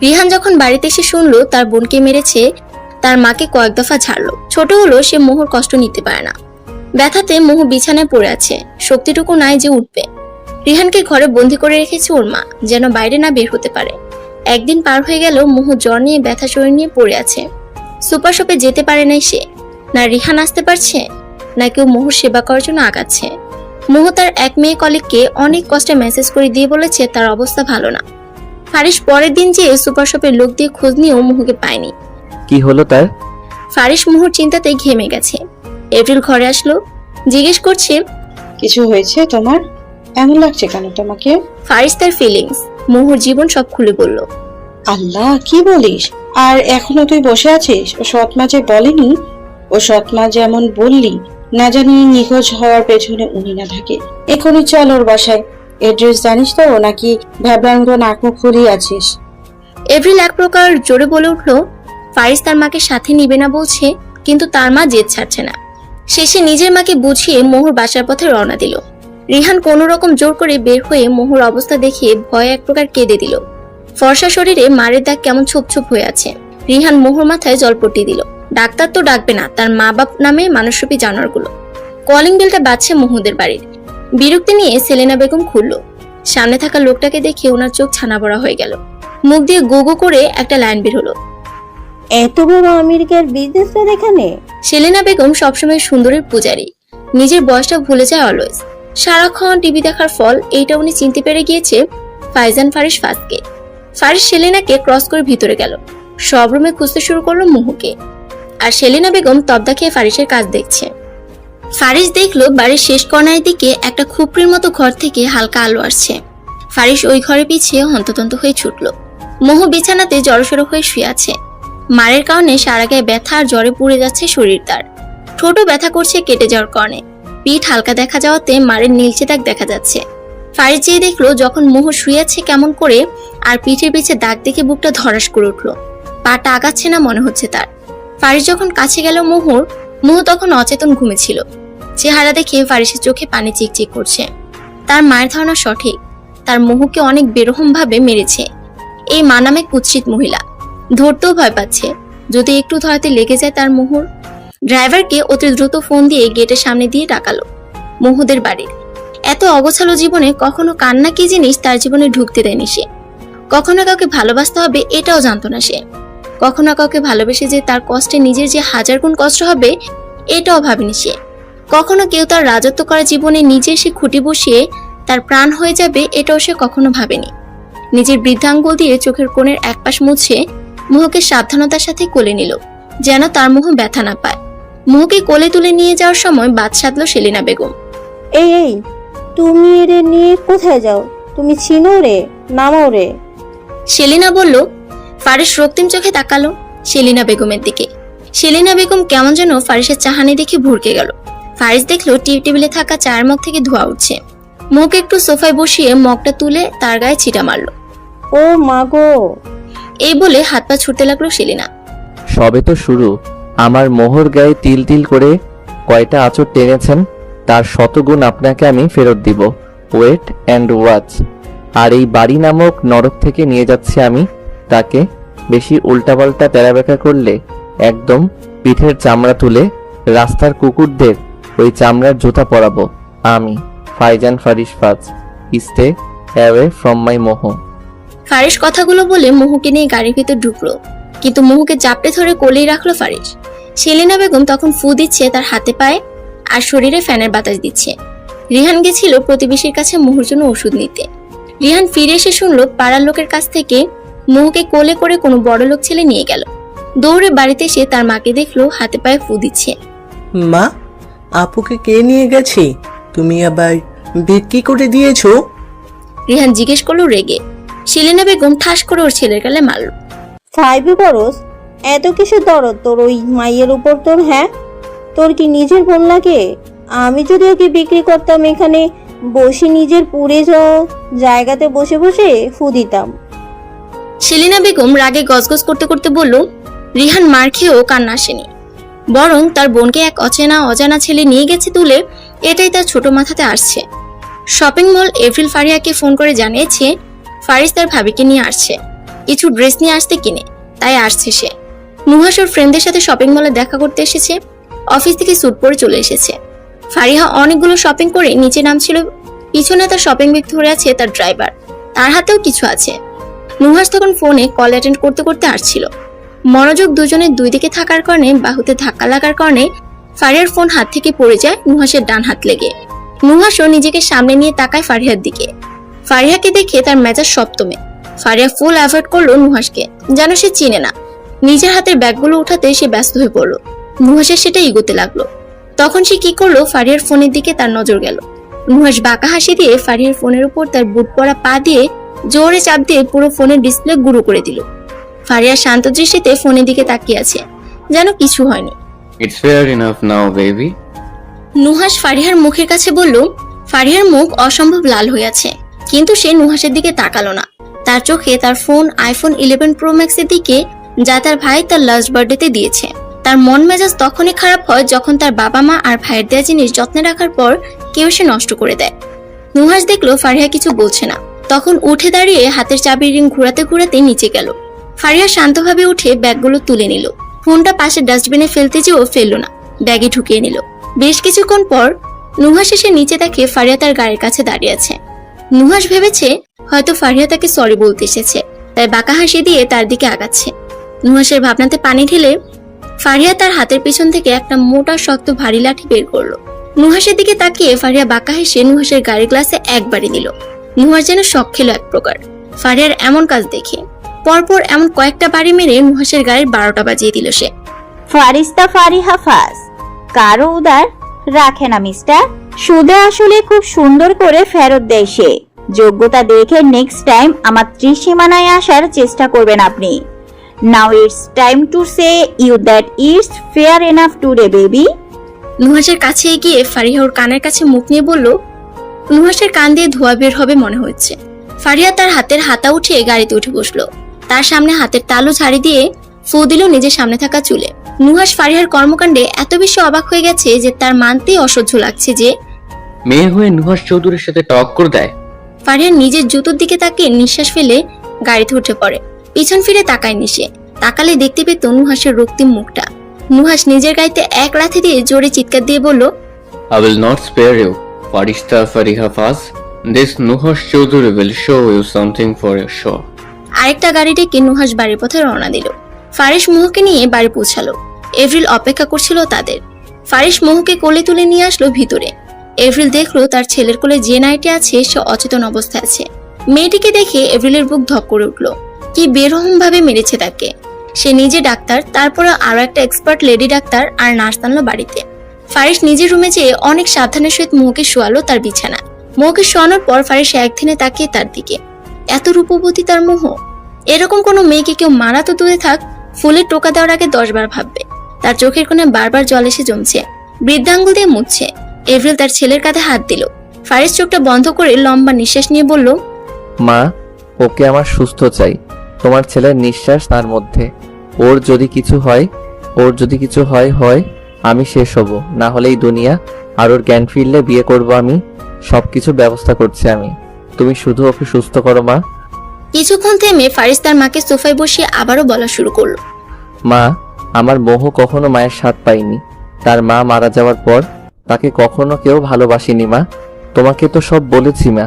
রিহান যখন বাড়িতে এসে শুনলো তার বোনকে মেরেছে, তার মাকে কয়েক দফা ঝাড়লো। ছোট হলো সে মোহর কষ্ট নিতে পারে না। ব্যথাতে মোহ বিছানায় পড়ে আছে, শক্তিটুকু নাই যে উঠবে। রিহানকে ঘরে বন্দি করে রেখেছে ওর মা, যেন বাইরে না বের হতে পারে। একদিন পার হয়ে গেল, মোহ জ্বর নিয়ে ব্যথা শরীর নিয়ে পড়ে আছে। সুপার শপে যেতে পারে নাই সে। না রিহান আসতে পারছে, না কেউ মোহর সেবা করার জন্য আগাচ্ছে। মোহ তার এক মেয়ে কলিগকে অনেক কষ্টে মেসেজ করে দিয়ে বলেছে তার অবস্থা ভালো না। ফারিস পরের দিন যেয়ে সুপার শপের লোক দিয়ে খোঁজ নিয়েও মোহকে পায়নি। কি হলো তার? ফারিস মোহর চিন্তাতে ঘেমে গেছে। এপ্রিল ঘরে আসলো, জিজ্ঞেস করছে কিছু হয়েছে তোমার? এমন লাগছে কেন তোমাকে? ফারিস তার ফিলিংস, মোহর জীবন সব খুলে বলল। আল্লাহ, কি বলিস? আর এখনো তুই বসে আছিস? ও সৎমা যে বলেনি? ও সৎমা যেমন বললি, না জানি নিখোঁজ হওয়ার পেছনে উনি না থাকে। এখনই চল ওর বাসায়। এড্রেস জানিস তো, নাকি ভ্যাবলাঙ্গ নাক মুখ ফুরিয়ে আছিস? এপ্রিল এক প্রকার জোরে বলে উঠলো। ফারিস তার মাকে সাথে নিবে না বলছে, কিন্তু তার মা জেদ ছাড়ছে না। শেষে নিজের মাকে বুঝিয়ে মোহর বাসার পথে রওনা দিল। রিহান কোনো রকম জোর করে বের হয়ে মোহর অবস্থা দেখে ভয়ে এক প্রকার কেঁদে দিল। ফর্সা শরীরে মারের দাগ কেমন ছোপ ছোপ হয়ে আছে। রিহান মোহর মাথায় জলপট্টি দিল। ডাক্তার তো ডাকবে না, তার মা বাপ নামে মানুষরূপী জানোয়ারগুলো। কলিং বেলটা বাজছে মোহদের বাড়ির। বিরক্তি নিয়ে সেলেনা বেগম খুলল। সামনে থাকা লোকটাকে দেখে ওনার চোখ ছানা বড়া হয়ে গেল। মুখ দিয়ে গো গো করে একটা লাইন বের হলো। এত বড় আমেরিকার বিজনেসম্যান এখানে? সেলেনা বেগম সবসময় সুন্দরের পূজারী, নিজের বয়সটা ভুলে যায় অলওয়েজ। সারাক্ষণ টিভি দেখার ফল এইটা উনি চিনতে পেরে গিয়েছে ফাইজান ফারিস ফাজকে। ফারিস সেলেনাকে ক্রস করে ভিতরে গেল। সব রুমে খুঁজতে শুরু করলো মোহকে। আর সেলেনা বেগম তবদা খেয়ে ফারিসের কাজ দেখছে। ফারিস দেখলো বাড়ির শেষ কর্নারের দিকে একটা খুপড়ির মতো ঘর থেকে হালকা আলো আসছে। ফারিস ওই ঘরে পিছিয়ে হন্ততন্ত হয়ে ছুটল। মোহ বিছানাতে জড়সড় হয়ে শুয়ে আছে। মারের কারণে সারা গায়ে ব্যথা আর জ্বরে পুড়ে যাচ্ছে শরীর তার। ঠোঁটও ব্যথা করছে কেটে যাওয়ার কারণে। পিঠ হালকা দেখা যাওয়াতে মারের নীলচে দাগ দেখা যাচ্ছে। ফারিস যেয়ে দেখলো যখন মোহ শুয়ে আছে কেমন করে, আর পিঠের পিছে দাগ দেখে বুকটা ধরাস করে উঠলো। পাটা আগাচ্ছে না মনে হচ্ছে তার। ফারিস যখন কাছে গেল মোহ তখন অচেতন ঘুমেছিল। চেহারা দেখে ফারিসের চোখে পানি চিকচিক করছে। তার মায়ের ধারণা সঠিক, তার মোহকে অনেক বেরহম ভাবে মেরেছে এই মা নামে কুৎসিত মহিলা। ধরতেও ভয় পাচ্ছে, যদি একটু ধরাতে লেগে যায় তার মোহর। ড্রাইভারকে অতি দ্রুত ফোন দিয়ে গেটের সামনে দিয়ে ডাকালো মোহদের বাড়ির। এত অগোছালো জীবনে কখনো কান্না কি জিনিস তার জীবনে ঢুকতে দেয়নি সে। কখনো কাউকে ভালোবাসতে হবে এটাও জানতো না সে। কখনো কাউকে ভালোবেসে যে তার কষ্টে নিজের যে হাজার গুণ কষ্ট হবে এটাও ভাবেনি সে। কখনো কেউ তার রাজত্ব করা জীবনে নিজে সে খুঁটি বসিয়ে তার প্রাণ হয়ে যাবে এটাও সে কখনো ভাবেনি। নিজের বৃদ্ধাঙ্গুল দিয়ে চোখের কোণের একপাশ মুছে মোহকে সাবধানতার সাথে কোলে নিল, যেন তার মোহ ব্যথা না পায়। মোহকে কোলে তুলে নিয়ে যাওয়ার সময় বাদ সাধলো সেলিনা বেগম। এই তুমি এরে নিয়ে কোথায় যাও? তুমি চিনো রে? নামাও রে। সেলিনা বলল। ফারিস রক্তিম চোখে তাকালো সেলিনা বেগমের দিকে। সেলিনা বেগম কেমন যেন ফারিসের চাহানি দেখে ভুরকে গেল। ফারিস দেখলো টি টেবিলে থাকা চায়ের মগ থেকে ধোঁয়া উঠছে। মুখ একটু সোফায় বসিয়ে মগটা তুলে তার গায়ে ছিটা মারলো। ও মা গো! এই বলে হাত পা ছুটতে লাগলো সেলিনা। সবে তো শুরু। আমার মোহর গায়ে তিল তিল করে কয়টা আঁচড় টেনেছেন, তার শতগুণ আপনাকে আমি ফেরত দিব। Wait and watch. আর এই বাড়ি নামক নরক থেকে নিয়ে যাচ্ছি আমি তাকে। বেশি উল্টাপাল্টা তেরাবেকা করলে একদম পিঠের চামড়া তুলে রাস্তার কুকুরদের ওই চামড়ার জুতা পরাবো আমি, ফাইজান ফারিস ফাজ। স্টে অ্যাওয়ে ফ্রম মাই মোহ। ফারিস কথাগুলো বলে মোহকে নিয়ে গাড়ির ভিতর ঢুকলো, কিন্তু মোহকে চাপড়ে ধরে কোলেই রাখলো ফারিস। সেলিনা বেগম তখন ফু দিচ্ছে তার হাতে পায়ে আর শরীরে ফ্যানের বাতাস দিচ্ছে। রিহান গেছিল প্রতিবেশীর কাছে মোহর জন্য ওষুধ নিতে। রিহান ফিরে এসে শুনলো পাড়ার লোকের কাছ থেকে মোহকে কোলে করে কোনো বড় লোক ছেলে নিয়ে গেল। দৌড়ে বাড়িতে এসে তার মাকে দেখলো হাতে পায়ে ফু দিচ্ছে। মা, আপুকে কে নিয়ে গেছে? তুমি আবার বিক্রি করে দিয়েছো? রিহান জিজ্ঞেস করলো রেগে। শিলিনা বেগম ঠাস করে ওর ছেলের গালে মারল। 5 বরস এত কিছু দরদ তোর ওই মাইয়ের উপর তোর? হ্যাঁ, তোর কি নিজের বোন লাগে? আমি যদি ওকে বিক্রি করতাম এখানে বসে নিজের পুড়ে যাওয়া জায়গাতে বসে বসে ফু দিতাম। শিলিনা বেগম রাগে গজগজ করতে করতে বলল, রিহান মার খেয়েও কান্না আসেনি, বরং তার বোনকে এক অজানা ছেলে নিয়ে গেছে তুলে, এটাই তার ছোট মাথাতে আসছে। শপিং মল এপ্রিল ফারিয়াকে ফোন করে জানিয়েছে ফারিস তার ভাবিকে নিয়ে আসছে, কিছু ড্রেস নিয়ে আসতে কিনে, তাই আসছে সে। নুহাস ওর ফ্রেন্ডদের সাথে শপিং মলে দেখা করতে এসেছে, অফিস থেকে স্যুট পরে চলে এসেছে। ফারিহা অনেকগুলো শপিং করে নিচে নামছিল, পিছনে তার শপিং ব্যাগ ধরে আছে তার ড্রাইভার, তার হাতেও কিছু আছে। নুহাস তখন ফোনে কল অ্যাটেন্ড করতে করতে আসছিল। মনোযোগ দুজনের দুই দিকে থাকার কারণে বাহুতে ধাক্কা লাগার কারণে ফারিয়ার ফোন হাত থেকে পড়ে যায় নুহাসের ডান হাত লেগে। নুহাসও নিজেকে সামনে নিয়ে তাকায় ফারিহার দিকে। ফারিহাকে দেখে তার মেজাজ সপ্তমে। ফারিয়া ফুল অ্যাভয়েড করলো নুহাসকে, যেন সে চিনে না। নিজের হাতের ব্যাগগুলো উঠাতে সে ব্যস্ত হয়ে পড়লো। নুহাসের সেটা এগোতে লাগলো। তখন সে কি করলো, ফারিয়ার ফোনের দিকে তার নজর গেল। নুহাস বাঁকা হাসি দিয়ে ফারিয়ার ফোনের উপর তার বুট পরা পা দিয়ে জোরে চাপ দিয়ে পুরো ফোনের ডিসপ্লে গুঁড়ো করে দিল। ফারিয়া শান্ত দৃষ্টিতে ফোনের দিকে তাকিয়ে আছে, যেন কিছু হয়নি। It's fair enough now baby. Nuhas ফারিহার মুখের কাছে বলল। ফারিহার মুখ অসম্ভব লাল হয়ে আছে, কিন্তু সে নুহাসের দিকে তাকালো না। তার চোখে তার ফোন আইফোন 11 প্রো ম্যাক্সের দিকে, যা তার ভাই তার লাস্ট বার্থডেতে দিয়েছে। তার মন মেজাজ তখনই খারাপ হয় যখন তার বাবা মা আর ভাইয়ের দেওয়া জিনিস যত্নে রাখার পর কেউ সে নষ্ট করে দেয়। নুহাস দেখলো ফারিহা কিছু বলছে না, তখন উঠে দাঁড়িয়ে হাতের চাবির রিং ঘোরাতে ঘোরাতে নিচে গেল। ফারিহা শান্তভাবে উঠে ব্যাগগুলো তুলে নিল। ফোনটা পাশে ডাস্টবিনে ফেলতে যেও ফেললো না, ব্যাগে ঢুকিয়ে নিল। বেশ কিছুক্ষণ পর নুহাস এসে নিচে দেখে ফারিহা তার গাড়ির কাছে দাঁড়িয়ে আছে। নুহাস ভেবেছে হয়তো ফারিহা তাকে সরি বলতে এসেছে, তাই বাঁকা হাসি দিয়ে তার দিকে আগাচ্ছে। নুহাসের ভাবনাতে পানি ঢেলে ফারিহা তার হাতের পিছন থেকে একটা মোটা শক্ত ভারী লাঠি বের করলো। নুহাসের দিকে তাকিয়ে ফারিহা বাঁকা হেসে নুহাসের গাড়ির গ্লাসে একবারই দিল। নুহাস যেন শখ খেলো এক প্রকার ফারিহার এমন কাজ দেখে। পরপর এমন কয়েকটা বাড়ি মেরে নুহাসের গাড়ির 12টা বাজিয়ে দিল সে। ফারিস্তা ফারিহা ফাস কারো উদার রাখে না মিস্টার, সুদে আসলে খুব সুন্দর করে ফেরত দেয় সে। যোগ্যতা দেখে নেক্সট টাইম আমার ত্রিসীমানায় আসার চেষ্টা করবেন আপনি। Now it's time to say you that it's fair enough today baby. নুহাসের কাছে এগিয়ে ফারিহা ওর কানের কাছে মুখ নিয়ে বলল। নুহাসের কান দিয়ে ধোঁয়া বের হবে মনে হচ্ছে। ফারিহা তার হাতের হাতা উঠিয়ে গাড়িতে উঠে বসলো। তার সামনে হাতের তালু ঝাড়ি দিয়ে ফু দিল নিজের সামনে থাকা চুলে। নুহাস ফারিহার কর্মকাণ্ডে এত বেশি অবাক হয়ে গেছে যে তার মানতেই অসহ্য লাগছে যে মেয়ে হয়ে নুহাস চৌধুরীর সাথে টক্কর দেয়। ফারিহার নিজের জুতোর দিকে তাকিয়ে নিঃশ্বাস ফেলে গাড়িতে উঠে পড়ে। পিছন ফিরে তাকায়নি সে, তাকালে দেখতে পেত নুহাসের রক্তিম মুখটা। নুহাস নিজের গাড়িতে এক লাথি দিয়ে জোরে চিৎকার দিয়ে বলল, I will not spare you, Farishta Fariha Faz. This Nuhash Chaudhary will show you something for your sure. আরেকটা গাড়ি ডেকে নুহাস বাড়ির পথে রওনা দিল। ফারিস মোহকে নিয়ে বাড়ি পৌঁছালো। এপ্রিল অপেক্ষা করছিল তাদের। ফারিস মোহকে কোলে তুলে নিয়ে আসলো ভিতরে। এপ্রিল দেখলো তার ছেলের কোলে যে নাইটি আছে সে অচেতন অবস্থায় আছে। মেয়েটিকে দেখে এপ্রিলের বুক ধক করে উঠলো। কি বেরহম ভাবে মেরেছে তাকে। সে নিজে ডাক্তার, তারপরে আরো একটা এক্সপার্ট লেডি ডাক্তার আর নার্স আনলো বাড়িতে। ফারিস নিজের রুমে যেয়ে অনেক সাবধানের সহিত মোহকে শোয়ালো তার বিছানা। মোহকে শোয়ানোর পর ফারিস একদিনে তাকিয়ে তার দিকে। এত রূপবতী তার মোহ। এরকম কোনো মেয়েকে কেউ মারা তো দূরে থাক, ফুলের টোকা দেওয়ার আগে 10 বার ভাববে। তার চোখের কোণে বারবার জল এসে জমছে, বৃদ্ধাঙ্গুল দিয়ে মুছছে। এপ্রিল তার ছেলের কাঁধে হাত দিল। ফারিস চোখটা বন্ধ করে লম্বা নিঃশ্বাস নিয়ে বলল, মা, ওকে আমার সুস্থ চাই। তোমার ছেলের নিঃশ্বাস তার মধ্যে। ওর যদি কিছু হয় আমি শেষ হব, না হলেই দুনিয়া। আর ওর জ্ঞান ফিরলে বিয়ে করব আমি। সবকিছু ব্যবস্থা করছি আমি। তুমি শুধু ওকে সুস্থ করো মা। কিছুক্ষণ থেমে ফারিস তার মাকে সোফায় বসিয়ে আবারও বলা শুরু করলো, মা, আমার মোহ কখনো মায়ের স্বাদ পাইনি। তার মা মারা যাওয়ার পর তাকে কখনো কেউ ভালোবাসেনি মা। তোমাকে তো সব বলেছি মা।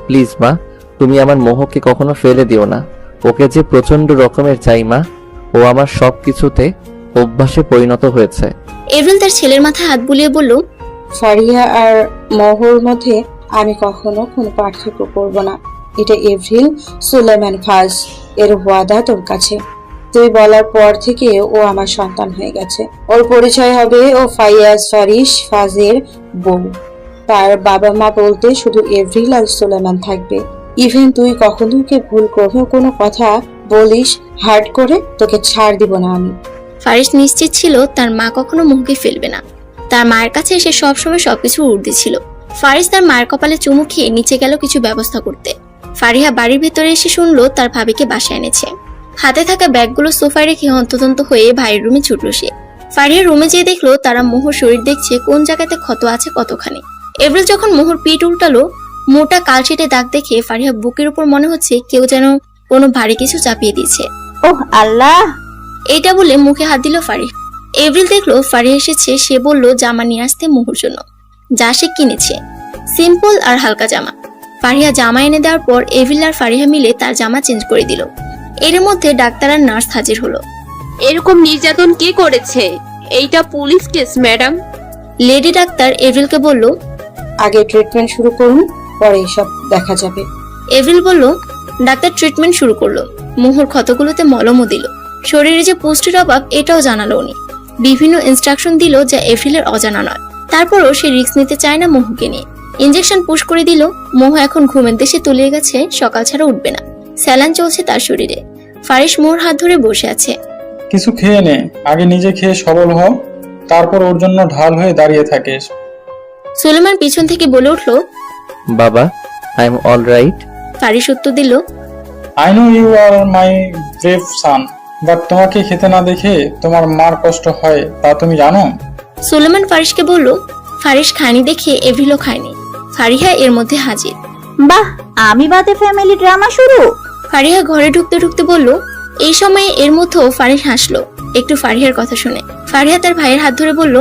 প্লিজ মা, তুমি আমার মোহকে কখনো ফেলে দিও না। ওকে যে প্রচন্ড রকমের চাই মা। ও আমার সবকিছুতে অভ্যাসে পরিণত হয়েছে। এপ্রিল তার ছেলের মাথায় হাত বুলিয়ে বলল, ফারিয়া আর মোহর মধ্যে আমি কখনো কোনো পার্থক্য করব না। এটা এপ্রিল সুলেমান ফাজ এর ওয়াদা তোর কাছে। তুই বলার পর থেকে ও আমার সন্তান হয়ে গেছে। ওর পরিচয় হবে ও ফাইয়াজ ফারিস ফাজের বউ। তার বাবা মা বলতে শুধু এপ্রিল আর সুলেমান থাকবে। ইভেন তুই কখনোকে ভুল করেও কোনো কথা বলিস হার্ট করে, তোকে ছাড় দিব না আমি। ফারিস নিশ্চিত ছিল তার মা কখনো মুখে ফেলবে না। তার মায়ের কাছে এসে সবসময় সবকিছু উর্দি ছিল। ফারিস তার মায়ের কপালে চুমু খেয়ে নিচে গেল কিছু ব্যবস্থা করতে। ফারিহা বাড়ির ভেতরে এসে শুনলো তার ভাবিকে বাসায় এনেছে। হাতে থাকা ব্যাগগুলো সোফায় রেখে হন্তদন্ত হয়ে ভাইয়ের রুমে ছুটল সে। ফারিহা রুমে যেয়ে দেখলো তারা মোহর শরীর দেখছে কোন জায়গাতে ক্ষত আছে কতখানি। এভরিল যখন মোহর পিঠ উল্টালো, মোটা কালশিটে দাগ দেখে ফারিহা বুকের উপর মনে হচ্ছে কেউ যেন কোনো ভারী কিছু চাপিয়ে দিয়েছে। ওহ আল্লাহ! এইটা বলে মুখে হাত দিল ফারিহা। এভরিল দেখলো ফারিহা এসেছে। সে বলল জামা নিয়ে আসতে মোহর জন্য, যা সে কিনেছে, সিম্পল আর হালকা জামা। ফারিহা জামা এনে দেওয়ার পর এভরিল আর ফারিহা মিলে তার জামা চেঞ্জ করে দিল। এর মধ্যে ডাক্তার আর নার্স হাজির হলো। এরকম নির্যাতন কে করেছে? এইটা police case madam. Lady doctor এভরিলকে বলল, আগে ট্রিটমেন্ট শুরু করুন, পরে এসব দেখা যাবে। এভরিল বলল। ডাক্তার ট্রিটমেন্ট শুরু করলো। মোহর ক্ষতগুলোতে মলমও দিল। শরীরে যে পুষ্টির অভাব এটাও জানালো উনি। বিভিন্ন ইনস্ট্রাকশন দিল যা এভরিলের অজানা নয়। তারপরও সে রিস্ক নিতে চায় না মোহকে নিয়ে। ইনজেকশন পুশ করে দিল। মোহ এখন ঘুমের দেশে তলিয়ে গেছে, সকাল ছাড়া উঠবে না। স্যালাইন চলছে তার শরীরে। ফারিস মোহর হাত ধরে বসে আছে। কিছু খেয়ে নে, আগে নিজে খেয়ে সবল হ, তারপর ওর জন্য ঢাল হয়ে দাঁড়িয়ে থাকিস। সুলেমান পিছন থেকে বলে উঠলো, বাবা, I am all right. Faris উত্তর দিল, I know you are my brave son, but তোমাকে খেতে না দেখে তোমার মার কষ্ট হয় তা তুমি জানো? সুলেমান ফারিসকে বলল। ফারিস খায়নি দেখে এভরিলও খায়নি। ফারিহা এর মধ্যে হাজির। বাহ, আমি বাদে ফ্যামিলি ড্রামা শুরু। ফারিহা ঘরে ঢুকতে ঢুকতে বলল। এই সময়ে এর মধ্যেও ফারিস হাসলো একটু ফারিহার কথা শুনে। ফারিহা তার ভাইয়ের হাত ধরে বলল,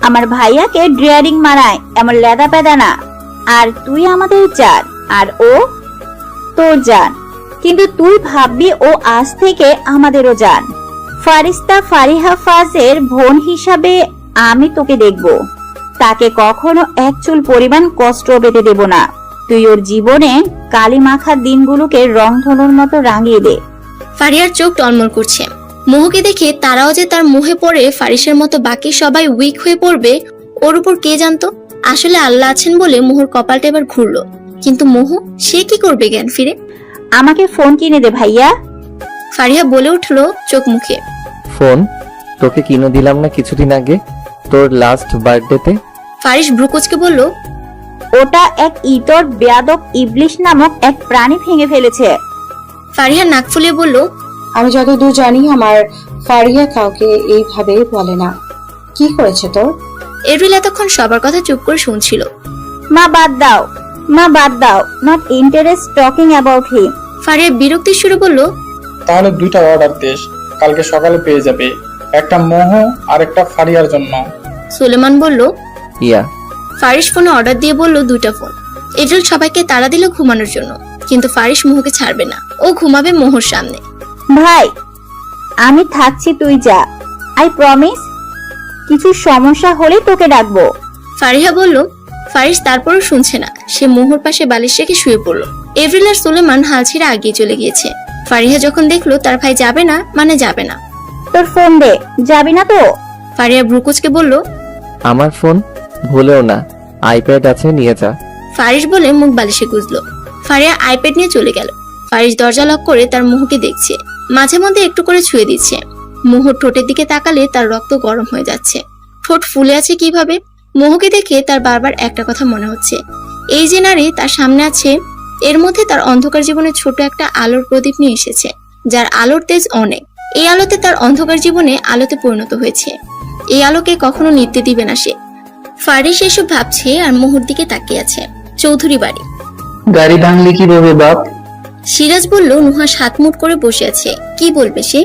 আমার ভাইয়াকে ড্রিয়ারিং মারায় এমন লেদা পেদা না। আর তুই আমাদের জান, আর ও তোর জান। কিন্তু তুই ভাববি ও আজ থেকে আমাদেরও জান। ফারিস্তা ফারিহা ফাজের বোন হিসাবে আমি তোকে দেখব। তাকে কখনো এক চুল পরিমাণ কষ্ট পেতে দেব না। তুই ওর জীবনে কালি মাখার দিনগুলোকে রংধনুর মতো রাঙিয়ে দে। ফারিহার চোখ টলমল করছে। মোহকে দেখে তারাও যে তার মুহে পড়ে ফারিসের মতো বাকি সবাই উইক হয়ে পড়বে ওর উপর কে জানতো। আসলে আল্লাহ আছেন বলে মোহর কপালটা এবার ঘুরলো। কিন্তু মোহ, সে কি করবে জ্ঞান ফিরে? আমাকে ফোন কিনে দে ভাইয়া। ফারিহা বলে উঠলো চোখ মুখে। ফোন তোকে কিনে দিলাম না কিছুদিন আগে, তোর লাস্ট বার্থডেতে? ফারিস ভ্রুকুচকে বলল, ওটা এক ইতর বেয়াদব ইবলিশ নামক এক প্রাণী ভেঙে ফেলেছে। ফারিহা নাক ফুলিয়ে বলল, আমি যতদূর জানি আমার ফারিয়া কাউকে এইভাবে বলে না। কি করেছে তোর? এভরিল এতক্ষণ সবার কথা চুপ করে শুনছিল। মা বাদ দাও, মা বাদ দাও, not interest talking about him. Fariha বিরক্তির সুরে বলল, তাহলে দুইটা অর্ডার দিস, কালকে সকালে পেয়ে যাবে। একটা মোহ আর একটা ফারিয়ার জন্য। সুলেমান বলল। ইয়া। ফারিস ফোনে অর্ডার দিয়ে বলল দুইটা ফোন। এভরিল সবাইকে তাড়া দিল ঘুমানোর জন্য, কিন্তু ফারিস মোহকে ছাড়বে না। ও ঘুমাবে মোহর সামনে। ভাই, আমি থাকছি, তুই যা। I promise. কিছু সমস্যা হলে তোকে ডাকবো। ফারিহা বলল। ফারিস তারপরও শুনছে না। সে মোহর পাশে বালিশ রেখে শুয়ে পড়ল। এভরিল আর সুলেমান হাল ছেড়ে আগিয়ে চলে গিয়েছে। ফারিহা যখন দেখলো তার ভাই যাবে না মানে যাবে না। তোর ফোন দে, যাবি না তো? ফারিহা ব্রুকুচকে বলল, আমার ফোন ভুলেও না, আইপ্যাড আছে, নিয়ে যা। ফারিস বলে মুখ বালিশে গুজলো। ফারিহা আইপ্যাড নিয়ে চলে গেল। ফারিস দরজা লক করে তার মোহকে দেখছে। মাঝে মধ্যে একটু করে ছুঁয়ে দিচ্ছে। মোহর ঠোঁটের দিকে তাকালে তার রক্ত গরম হয়ে যাচ্ছে। ঠোঁট ফুলে আছে কিভাবে? মোহকে দেখে তার বারবার একটা কথা মনে হচ্ছে, এই যে নারী তার সামনে আছে, এর মধ্যে তার অন্ধকার জীবনে ছোট একটা আলোর প্রদীপ নিয়ে এসেছে, যার আলোর তেজ অনেক। এই আলোতে তার অন্ধকার জীবনে আলোতে পরিণত হয়েছে। এই আলোকে কখনো নিতে দিবে না সে। ফারিস এসব ভাবছে আর মোহর দিকে তাকিয়ে আছে। চৌধুরী বাড়ি। গাড়ি ভাঙলি কিভাবে বাপ? সিরাজ বলল। নুহাস হাত মুট করে বসে আছে। কি বলবে সে?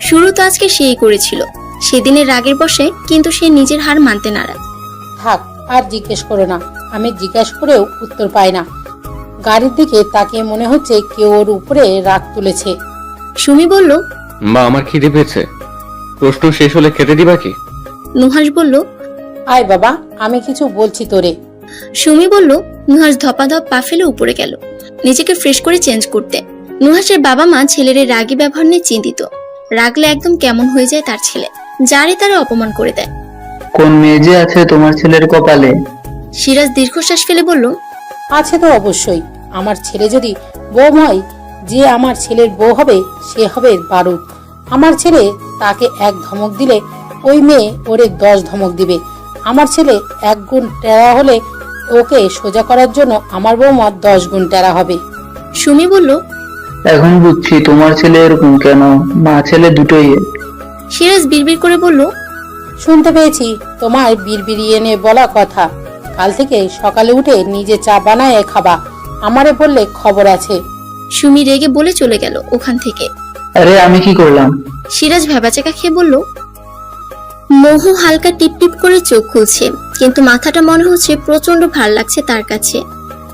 শুরু তো আজকে সেই করেছিল, সেদিনের রাগের বসে, কিন্তু সে নিজের হার মানতে নারাজ। থাক, আর জিজ্ঞেস করো না। আমি জিজ্ঞাসা করেও উত্তর পাই না। গাড়ির দিকে তাকিয়ে মনে হচ্ছে কেউ ওর উপরে রাগ তুলেছে। সুমি বলল, মা, আমার খিদে পেয়েছে। প্রশ্ন শেষ হলে খেতে দিবা কি? নুহাস বলল, আয় বাবা, আমি কিছু বলছি তোরে। সুমি বলল। নুহাস ধপাধপ পা ফেলে উপরে গেল নিজেকে ফ্রেশ করে চেঞ্জ করতে। নুহাসের বাবা মা ছেলের এই রাগী ব্যবহার নিয়ে চিন্তিত। রাগলে একদম কেমন হয়ে যায় তার ছেলে, যারে তারা অপমান করে দেয়। কোন মেয়ে যে আছে তোমার ছেলের কপালে? সিরাজ দীর্ঘশ্বাস ফেলে বলল, আছে তো অবশ্যই, আমার ছেলে যদি বউ হয়, যে আমার ছেলের বউ হবে সে হবে বারুদ। আমার ছেলে তাকে এক ধমক দিলে ওই মেয়ে ওরে 10 ধমক দিবে। আমার ছেলে 1 গুণ টেরা হলে ওকে সোজা করার জন্য আমার বৌমা 10 গুণ টেরা হবে। সুমি বলল, এখন বুঝছি তোমার ছেলে এরকম কেন, মা ছেলে দুটোই এক। সিরাজ বিড়বিড় করে বলল, শুনতে পেয়েছি তোমায় বিড়বিড়িয়ে এনে বলা কথা, কাল থেকে সকালে উঠে নিজে চা বানায় খাবা, আমারে বললে খবর আছে। সুমি রেগে বলে চলে গেল ওখান থেকে। আরে আমি কি করলাম? সিরাজ ভেবাচাকা খেয়ে বলল। মোহু হালকা টিপ টিপ করে চোখ খুলছে, কিন্তু মাথাটা মনে হচ্ছে প্রচন্ড ভার লাগছে তার কাছে।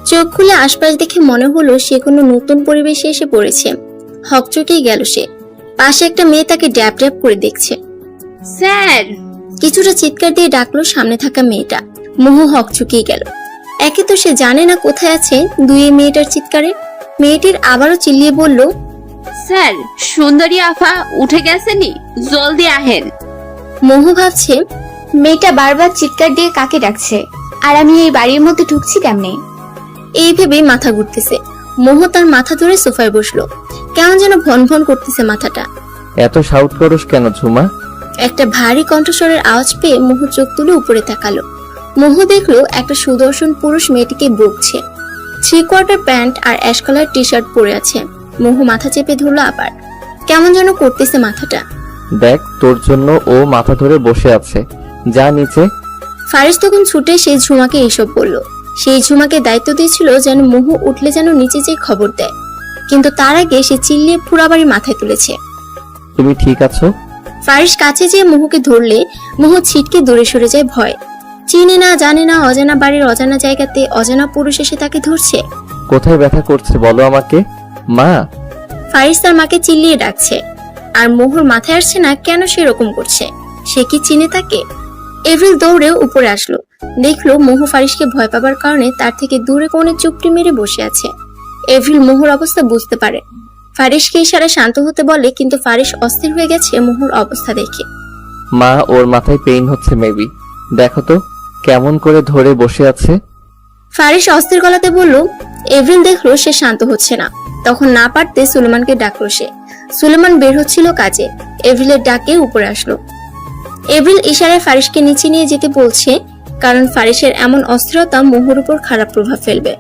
চোখ খুলে আশপাশ দেখে মনে হলো সে কোনো নতুন পরিবেশে এসে পড়েছে। হকচকিয়ে গেল সে। পাশে একটা মেয়ে তাকে ড্যাব ড্যাব করে দেখছে। স্যার! কিছুটা চিৎকার দিয়ে ডাকলো সামনে থাকা মেয়েটা। মোহু হকচকিয়ে গেল। একে তো সে জানে না কোথায় আছে, দুই মেয়েটার চিৎকারে মেয়েটির আবারও চিল্লিয়ে বলল, স্যার, সুন্দরী আফা উঠে গেছেনি, জলদি আহেন। মোহু ভাবছে, মেয়েটা বারবার চিৎকার দিয়ে কাকে ডাকছে, আর আমি এই বাড়ির মধ্যে ঢুকছি কেমনে? এই ভেবেই মাথা ঘুরতেছে। মোহু তার মাথা ধরে সোফায় বসলো। কেমন যেন ভন ভন করতেছে মাথাটা। এত শাউট করস কেন ঝুমা? একটা ভারী কণ্ঠস্বরের আওয়াজ পেয়ে মোহু চোখ তুলে উপরে তাকালো। মোহু দেখলো একটা সুদর্শন পুরুষ মেয়েটিকে বকছে। 3/4 প্যান্ট আর অ্যাশ কালার টি শার্ট পরে আছে। মোহু মাথা চেপে ধরলো আবার। কেমন যেন করতেছে মাথাটা। দেখ, তোর জন্য ও মাথা ধরে বসে আছে, যা নিচে। ফারিস তখন ছুটে সেই ঝুমাকে এইসব বলল। সেই ঝুমাকে দায়িত্ব দিয়েছিল যেন মোহু উঠলে যেন নিচে যেয়ে খবর দেয়, কিন্তু তার আগে সে চিল্লিয়ে পুরা বাড়ি মাথায় তুলেছে। তুমি ঠিক আছো? ফারিস কাছে যেয়ে মোহুকে ধরলে মোহু ছিটকে দূরে সরে যায় ভয়। চিনে না জানে না অজানা বাড়ির অজানা জায়গাতে অজানা পুরুষ এসে তাকে ধরছে। কোথায় ব্যথা করছে বলো আমাকে? মা! ফারিস তার মাকে চিল্লিয়ে ডাকছে, আর মোহুর মাথায় আসছে না কেন সে এরকম করছে। সে কি চিনে তাকে? এভরিল দৌড়ে উপরে আসলো। দেখলো মোহু ফারিসকে ভয় পাবার কারণে তার থেকে দূরে কোণে চুপটি মেরে বসে আছে। এভরিল মোহুর অবস্থা বুঝতে পারে। ফারিসকে ইশারা শান্ত হতে বলে, কিন্তু ফারিস অস্থির হয়ে গেছে মোহুর অবস্থা দেখে। মা, ওর মাথায় পেইন হচ্ছে মেবি, দেখো তো কেমন করে ধরে বসে আছে। ফারিস অস্থির গলাতে বলল। এভরিল দেখলো সে শান্ত হচ্ছে না, তখন না পারতে সুলেমানকে ডাকলো সে। সুলেমান বের হচ্ছিল কাজে। এভরিলের ডাকে উপরে আসলো। এভরিল ইশারায় ফারিসকে নিচে নিয়ে যেতে বলছে, কারণ ফারিসের এমন অস্থিরতা মোহর উপর খারাপ প্রভাব ফেলবে।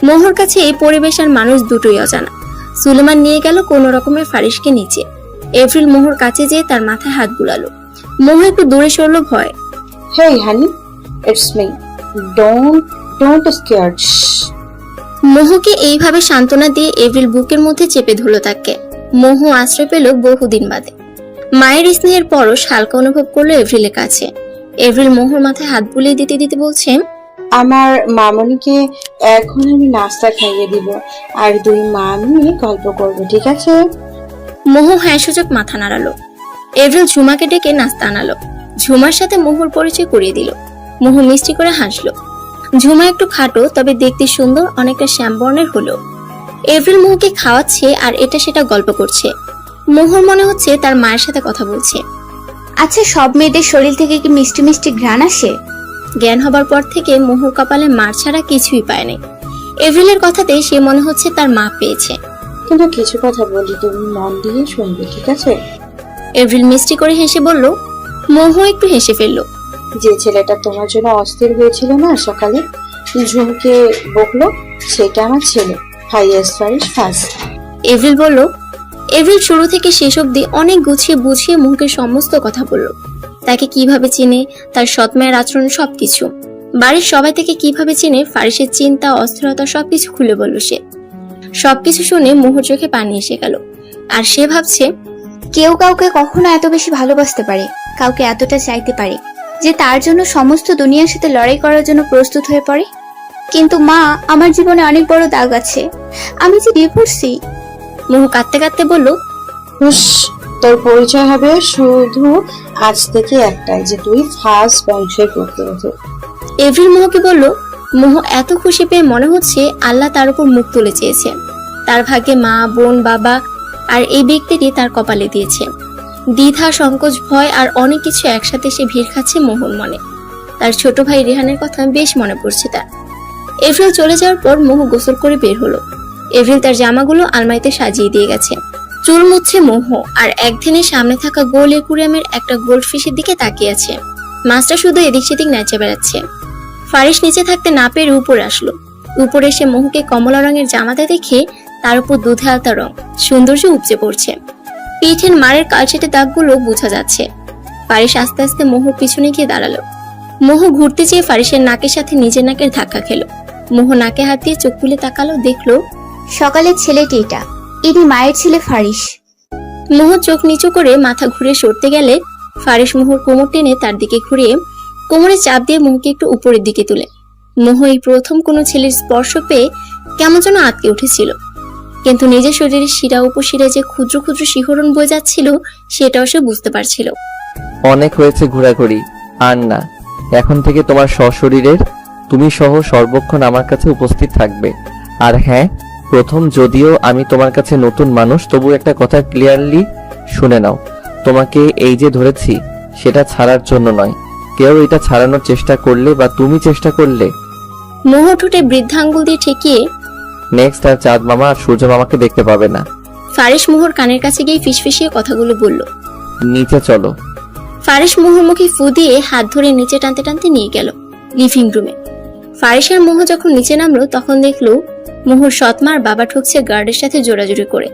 মোহর কাছে এই পরিবেশ আর মানুষ দুটোই অজানা। সুলেমান নিয়ে গেল কোন রকমের ফারিসকে নিচে। এভরিল মোহর কাছে যেয়ে তার মাথায় হাত বুলালো। মোহ একটু দূরে সরলো ভয়। হেই হানি, ইটস মি, ডোন্ট স্কেয়ার্ড। মোহকে এইভাবে সান্ত্বনা দিয়ে এভরিল বুকের মধ্যে চেপে ধরলো তাকে। মোহ আশ্রয় পেল বহুদিন বাদে। মায়ের স্নেহের পরশ হালকা অনুভব করলো এভরিলের কাছে। এভরিল মোহর মাথায় হাত বুলিয়ে দিতে দিতে বলছে, আমার মামনিকে এখন আমি নাস্তা খাইয়ে দিব, আর 2 মা আমি গল্প করব, ঠিক আছে? মোহ হ্যাঁ সূচক মাথা নাড়ালো। এভরিল ঝুমাকে ডেকে নাস্তা আনালো। ঝুমার সাথে মোহর পরিচয় করিয়ে দিল। মোহ মিষ্টি করে হাসলো। ঝুমা একটু খাটো, তবে দেখতে সুন্দর, অনেকটা শ্যামবর্ণের হলো। এভরিল মোহকে খাওয়াচ্ছে আর এটা সেটা গল্প করছে। মোহর মনে হচ্ছে তার মায়ের সাথে কথা বলছে। আচ্ছা, সব মেয়েদের শরীর থেকে কি মিষ্টি মিষ্টি ঘ্রাণ আসে? জ্ঞান হবার পর থেকে মোহর কপালে মার ছাড়া কিছুই পায় নাই। এভরিলের কথাতে সে মনে হচ্ছে তার মা পেয়েছে। কিন্তু কিছু কথা বলি, তুমি মন দিয়ে শুনবে, ঠিক আছে? এভরিল মিষ্টি করে হেসে বলল। মোহ একটু হেসে ফেললো। যে ছেলেটা তোমার জন্য অস্থির হয়েছিল না সকালে, ঝুমকে বকলো, সেটা আমার ছেলে, হাইয়েস্ট ফারিস ফার্স্ট। এভরিল বলল। এভরিল শুরু থেকে শেষ অবধি অনেক গুছিয়ে বুঝিয়ে মোহকে সমস্ত কথা বলল। তাকে কিভাবে চিনে, তার সৎমায়ের আচরণ, সবকিছু। বাড়ির সবাই থেকে কিভাবে চিনে, ফারিসের চিন্তা, অস্থিরতা, সবকিছু খুলে বলল সে। সবকিছু শুনে মোহর চোখে পানি এসে গেল। আর সে ভাবছে, কেউ কাউকে কখনো এত বেশি ভালোবাসতে পারে, কাউকে এতটা চাইতে পারে যে তার জন্য সমস্ত দুনিয়ার সাথে লড়াই করার জন্য প্রস্তুত হয়ে পড়ে। কিন্তু মা, আমার জীবনে অনেক বড় দাগ আছে, আমি যে ডিভোর্সি। মোহ কাঁদতে কাঁদতে বলল, তোর পরিচয় হবে শুধু আজ থেকে একটাই, যে তুই ফার্স্ট বংশের পুত্রবধূ। এভরিল মোহকে বলল। মোহ এত খুশি পেয়ে মনে হচ্ছে আল্লাহ তার উপর মুখ তুলে চেয়েছে। তার ভাগ্যে মা, বোন, বাবা আর এই ব্যক্তিটি তার কপালে দিয়েছে। দ্বিধা, সংকোচ, ভয় আর অনেক কিছু একসাথে সে ভিড় খাচ্ছে মোহর মনে। তার ছোট ভাই রেহানের কথা বেশ মনে পড়ছে তার। এভরিল চলে যাওয়ার পর মোহ গোসল করে বের হলো। এভরিল তার জামাগুলো আলমারিতে সাজিয়ে দিয়ে গেছে। চুল মুছছে মোহ, আর একদিনের সামনে থাকা গোল একুরিয়ামের একটা গোল্ড ফিশের দিকে তাকিয়ে আছে। মাছটা শুধু এদিক সেদিক নেচে বেড়াচ্ছে। ফারিস নিচে থাকতে না পেরে উপরে আসলো। উপরে এসে মোহকে কমলা রঙের জামাতে দেখে তার উপর দুধে আলতা রং সৌন্দর্য উপচে পড়ছে। পিঠের মারের কালচেটে দাগগুলো বোঝা যাচ্ছে। ফারিস আস্তে আস্তে মোহর পিছনে গিয়ে দাঁড়ালো। মোহ ঘুরতে চেয়ে ফারিসের নাকের সাথে নিজের নাকের ধাক্কা খেলো। মোহ নাকে হাত দিয়ে চোখ খুলে তাকালো, দেখলো সকালের ছেলেটি এটা, ইনি মায়ের ছেলে ফারিস। মোহ চোখ নিচু করে মাথা ঘুরে সরতে গেলে ফারিস মোহর কোমর টেনে তার দিকে ঘুরিয়ে কোমরে চাপ দিয়ে মোহকে একটু উপরের দিকে তুলে। মোহ এই প্রথম কোনো ছেলের স্পর্শ পেয়ে কেমন যেন আটকে উঠেছিল, কিন্তু নিজের শরীরের শিরা উপশিরা যে ক্ষুদ্র ক্ষুদ্র শিহরণ বয়ে যাচ্ছিল সেটাও সে বুঝতে পারছিল। অনেক হয়েছে ঘোরাঘুরি, আর না। এখন থেকে তোমার সশরীরের তুমি সহ সর্বক্ষণ আমার কাছে উপস্থিত থাকবে। আর হ্যাঁ, প্রথম যদিও আমি তোমার কাছে নতুন মানুষ, তবু একটা কথা ক্লিয়ারলি শুনে নাও। তোমাকে এই যে ধরেছি সেটা ছাড়ার জন্য নয়। কেউ এটা ছাড়ানোর চেষ্টা করলে বা তুমি চেষ্টা করলে মোহ ঠোঁটে বৃদ্ধাঙ্গুল দিয়ে ঠেকিয়ে নেক্সট আর চাঁদ মামা আর সূর্য মামাকে দেখতে পাবে না। ফারিস মোহর কানের কাছে গিয়ে ফিসফিসিয়ে কথাগুলো বলল। নিচে চলো। ফারিস মোহর মুখে ফু দিয়ে হাত ধরে নিচে টানতে টানতে নিয়ে গেল লিভিং রুমে। ফারিসের মোহ যখন নিচে নামলো তখন দেখলো মোহর সৎমার বাবা ঠুকছে গার্ডের সাথে জোরাজুরি করে।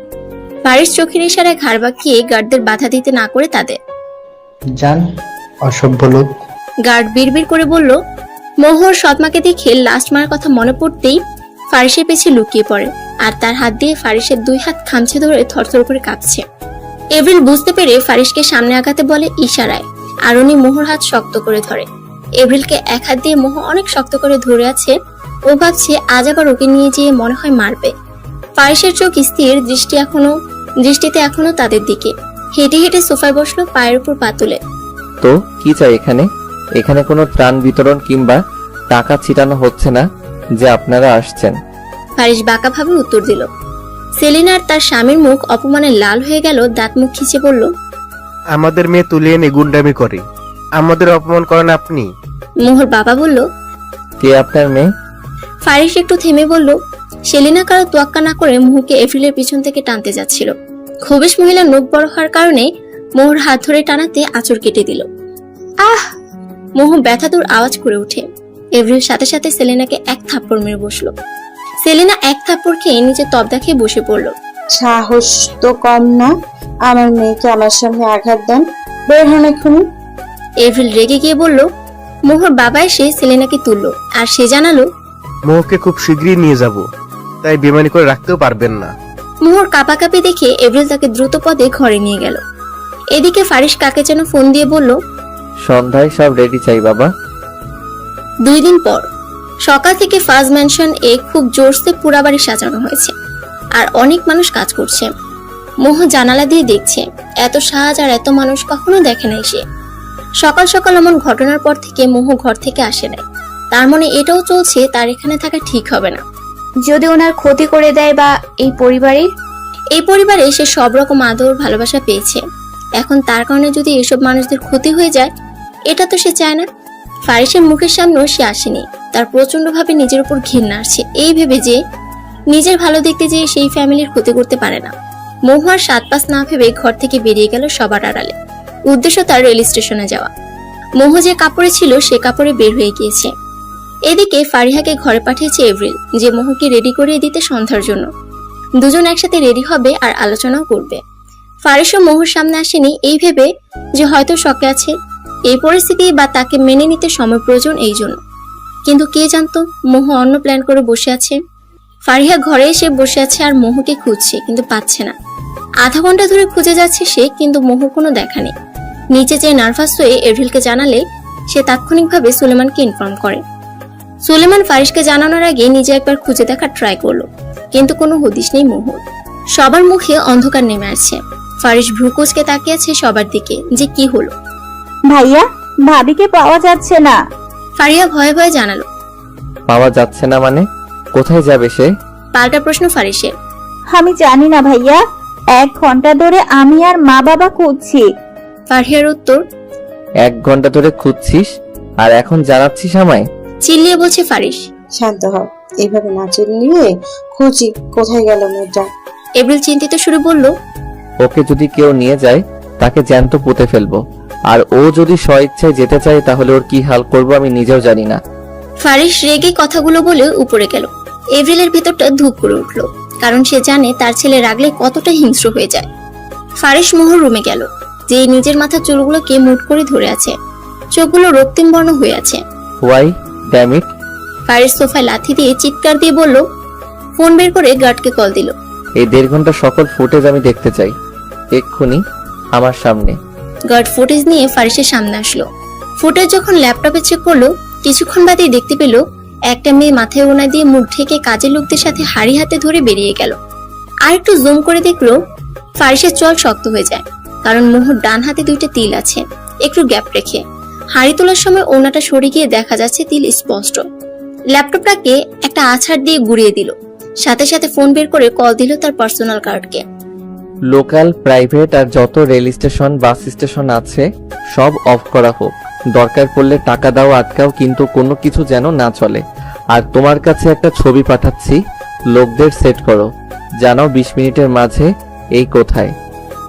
ফারিস চোখের ইশারায় ঘাড় বাঁকিয়ে গার্ডদের বাধা দিতে না করে তাদের জান, অসভ্য লোক। গার্ড বিড়বিড় করে বলল। মোহর সৎমাকে দেখে লাস্ট মার কথা মনে পড়তেই ফারিসের পেছে লুকিয়ে পড়ে, আর তার হাত দিয়ে ফারিসের দুই হাত খামচে ধরে থরথর করে কাঁপছে। এভরিল বুঝতে পেরে ফারিসকে সামনে আগাতে বলে ইশারায়, আর উনি মোহর হাত শক্ত করে ধরে। এভরিলকে এক হাত দিয়ে মোহ অনেক শক্ত করে ধরে আছে। ও ভাবছে আজ আবার ওকে নিয়ে যেয়ে মনে হয় মারবে। ফারিসের চোখ স্থির, দৃষ্টিতে এখনো তাদের দিকে। হেঁটে হেঁটে সোফায় বসলো পায়ের উপর পা তুলে। তো কি চাই এখানে? এখানে কোনো ত্রাণ বিতরণ কিংবা টাকা ছিটানো হচ্ছে না যে আপনারা আসছেন। ফারিস বাঁকাভাবে উত্তর দিল। সেলিনার তার স্বামীর মুখ অপমানে লাল হয়ে গেল, দাঁত মুখ খিচে বলল, আমাদের মেয়ে তুলে এনে গুন্ডামি করে, আমাদের অপমান করেন আপনি? মোহর বাবা বলল, কে আপনার মেয়ে? ফারিস একটু থেমে বলল। সেলিনা কারো তোয়াক্কা না করে মোহকে এপ্রিলের পিছন থেকে টানতে যাচ্ছিল। খবিশ মহিলার নখ বড় হওয়ার কারণে মোহর হাত ধরে টানাতে আঁচড় কেটে দিল। আহ! মোহ ব্যথাতুর আওয়াজ করে ওঠে। এপ্রিল সাথে সাথে সেলিনাকে এক থাপ্পড় মেরে বসলো। সেলিনা এক থাপ্পড় খেয়ে নিচে তবদা খেয়ে বসে পড়লো। সাহস তো কম না, আমার মেয়েকে আমার সামনে আঘাত দেন, বের হন এক্ষুনি। এপ্রিল রেগে গিয়ে বলল। মোহর বাবা এসে সেলিনাকে তুললো, আর সে জানালো, মোহকে খুব শীঘ্রই নিয়ে যাব, তাই বেমানি করে রাখতেও পারবেন না। মোহর কাঁপাকাঁপি দেখে এপ্রিল তাকে দ্রুত পদে ঘরে নিয়ে গেল। এদিকে ফারিস কাকে যেন ফোন দিয়ে বলল, সন্ধ্যায় সব রেডি চাই বাবা। 2 দিন পর সকাল থেকে ফাজ ম্যানশন এ খুব জোরসে পুরা বাড়ি সাজানো হয়েছে, আর অনেক মানুষ কাজ করছে। মোহ জানালা দিয়ে দেখছে, এত সাজ আর এত মানুষ কখনো দেখে নাই সে। সকাল সকাল এমন ঘটনার পর থেকে মোহ ঘর থেকে আসে নাই। তার মনে এটাও চলছে তার এখানে থাকা ঠিক হবে না। যদি ওনার ক্ষতি করে দেয় বা এই পরিবারে সে সব রকম আদর ভালোবাসা পেয়েছে, এখন তার কারণে যদি এসব মানুষদের ক্ষতি হয়ে যায়, এটা তো সে চায় না। ফারিসের মুখের সামনেও সে আসেনি। তার প্রচন্ড ভাবে নিজের উপর ঘৃণা আসছে, এই ভেবে যে নিজের ভালো দেখতে যে সেই ফ্যামিলির ক্ষতি করতে পারে না। মোহ আর 7-5 না ভেবে ঘর থেকে বেরিয়ে গেল সবার আড়ালে। উদ্দেশ্য তার রেল স্টেশনে যাওয়া। মোহ যে কাপড়ে ছিল সে কাপড়ে বের হয়ে গিয়েছে। এদিকে ফারিহাকে ঘরে পাঠিয়েছে এপ্রিল, যে মোহকে রেডি করিয়ে দিতে সন্ধ্যার জন্য। দুজন একসাথে রেডি হবে আর আলোচনাও করবে। ফারিসও মোহর সামনে আসেনি এই ভেবে যে হয়তো শকে আছে, এই পরিস্থিতি বা তাকে মেনে নিতে সময় প্রয়োজন এই জন্য। কিন্তু কে জানতো মোহ অন্য প্ল্যান করে বসে আছে। ফারিহা ঘরে এসে বসে আছে আর মোহকে খুঁজছে, কিন্তু পাচ্ছে না। আধা ঘন্টা ধরে খুঁজে যাচ্ছে সে, কিন্তু মোহর কোনো দেখা নেই। নিচে যেয়ে নার্ভাস হয়ে এপ্রিলকে জানালে সে তাৎক্ষণিকভাবে সুলেমানকে ইনফর্ম করে। সুলেমান ফারিসকে জানানোর আগে নিজে একবার খুঁজে দেখার ট্রাই করলো, কিন্তু কোনো হদিশ নেই মোহর। সবার মুখে অন্ধকার নেমে আসছে। ফারিস ভ্রুকুচকে তাকিয়ে আছে সবার দিকে, যে কি হলো। ভাইয়া, ভাবিকে পাওয়া যাচ্ছে না। ফারিয়া ভয়ে ভয়ে জানালো। পাওয়া যাচ্ছে না মানে? কোথায় যাবে সে? পাল্টা প্রশ্ন ফারিসের। আমি জানি না ভাইয়া, 1 ঘন্টা ধরে আমি আর মা বাবা খুঁজছি। ফারিয়ার উত্তর, 1 ঘন্টা ধরে খুঁজছিস আর এখন জানাচ্ছিস আমায়? চিল্লিয়ে বলছে ফারিস। শান্ত হও, এইভাবে না চিল্লিয়ে খুঁজি কোথায় গেল মেয়েটা। এপ্রিল চিন্তিত সুরে বলল, ওকে যদি কেউ নিয়ে যায় তাকে জ্যান্ত পুঁতে ফেলবো, আর ও যদি স্বইচ্ছায় যেতে চায় তাহলে ওর কি হাল করব আমি নিজেও জানি না। ফারিস রেগে কথাগুলো বলে উপরে গেল। এপ্রিলের ভিতরটা ধূপ করে উঠল, কারণ সে জানে তার ছেলে রাগলে কতটা হিংস্র হয়ে যায়। ফারিস মোহর রুমে গেল, যে নিজের মাথার চুলগুলোকে মুঠ করে ধরে আছে, চোখগুলো রক্তিম বর্ণ হয়ে আছে। Y damn it. ফারিস সোফায় লাথি দিয়ে চিৎকার দিয়ে বলল, ফোন বের করে গার্ডকে কল দিল। এই 1.5 ঘন্টা সকল ফুটেজ আমি দেখতে চাই, এক্ষুনি আমার সামনে। গার্ড ফুটেজ নিয়ে ফারিসের সামনে আসলো। ফুটেজ যখন ল্যাপটপে চেক করলো, কিছুক্ষণ বাদেই দেখতে পেল একটা মেয়ে মাথায় ওনা দিয়ে মুখ ঢেকে কাজের লোকদের সাথে হাড়ি হাতে ধরে বেরিয়ে গেল। আর একটু জুম করে দেখলো ফারিসের চল শক্ত হয়ে যায়, কারণ মোহর ডান হাতে 2টা তিল আছে, একটু গ্যাপ রেখে। হাড়ি তোলার সময় ওনাটা সরে গিয়ে দেখা যাচ্ছে তিল স্পষ্ট। ল্যাপটপটাকে একটা আছাড় দিয়ে গুড়িয়ে দিল, সাথে সাথে ফোন বের করে কল দিল তার পার্সোনাল কার্ডকে। লোকাল, প্রাইভেট আর যত রেল স্টেশন, বাস স্টেশন আছে সব অফ করা হোক। দরকার পড়লে টাকা দাও, আটকাও, কিন্তু কোনো কিছু যেন না চলে। আর তোমার কাছে একটা ছবি পাঠাচ্ছি, লোকদের সেট করো, জানাও 20 মিনিটের মাঝে এই কোথায়।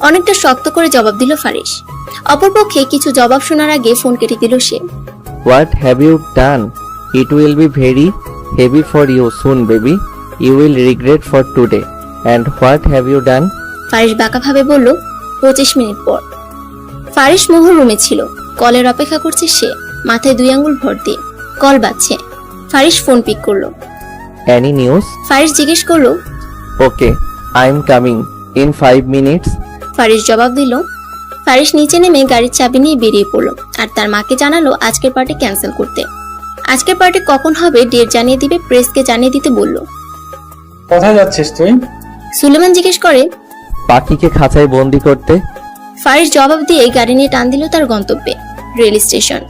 অনেকটা শক্ত করে জবাব দিল ফারিস। অপরপক্ষে কিছু জবাব শোনার আগে ফোন কেটে দিল সে। What have you done? It will be very heavy for you soon baby, you will regret for today. And what have you done? Faris বাঁকাভাবে বলল, 25 মিনিট পর। ফারিস মোহর রুমে ছিল, কলের অপেক্ষা করছে সে, মাথায় 2 আঙ্গুল ভর দিয়ে। কল বাজছে, ফারিস ফোন পিক করলো। Any news? ফারিস জিজ্ঞেস করলো। Okay, I am coming in 5 minutes. Faris জবাব দিল। ফারিস নিচে নেমে গাড়ির চাবি নিয়ে বেরিয়ে পড়লো, আর তার মাকে জানালো আজকের পার্টি ক্যান্সেল করতে। আজকের পার্টি কখন হবে ডেট জানিয়ে দিবে, প্রেসকে জানিয়ে দিতে বলল। কোথায় যাচ্ছিস তুই? সুলেমান জিজ্ঞেস করে। পাখিকে খাঁচায় বন্দি করতে। ফারিস জবাব দিয়ে গাড়ি নিয়ে টান দিল তার গন্তব্যে, রেল স্টেশন।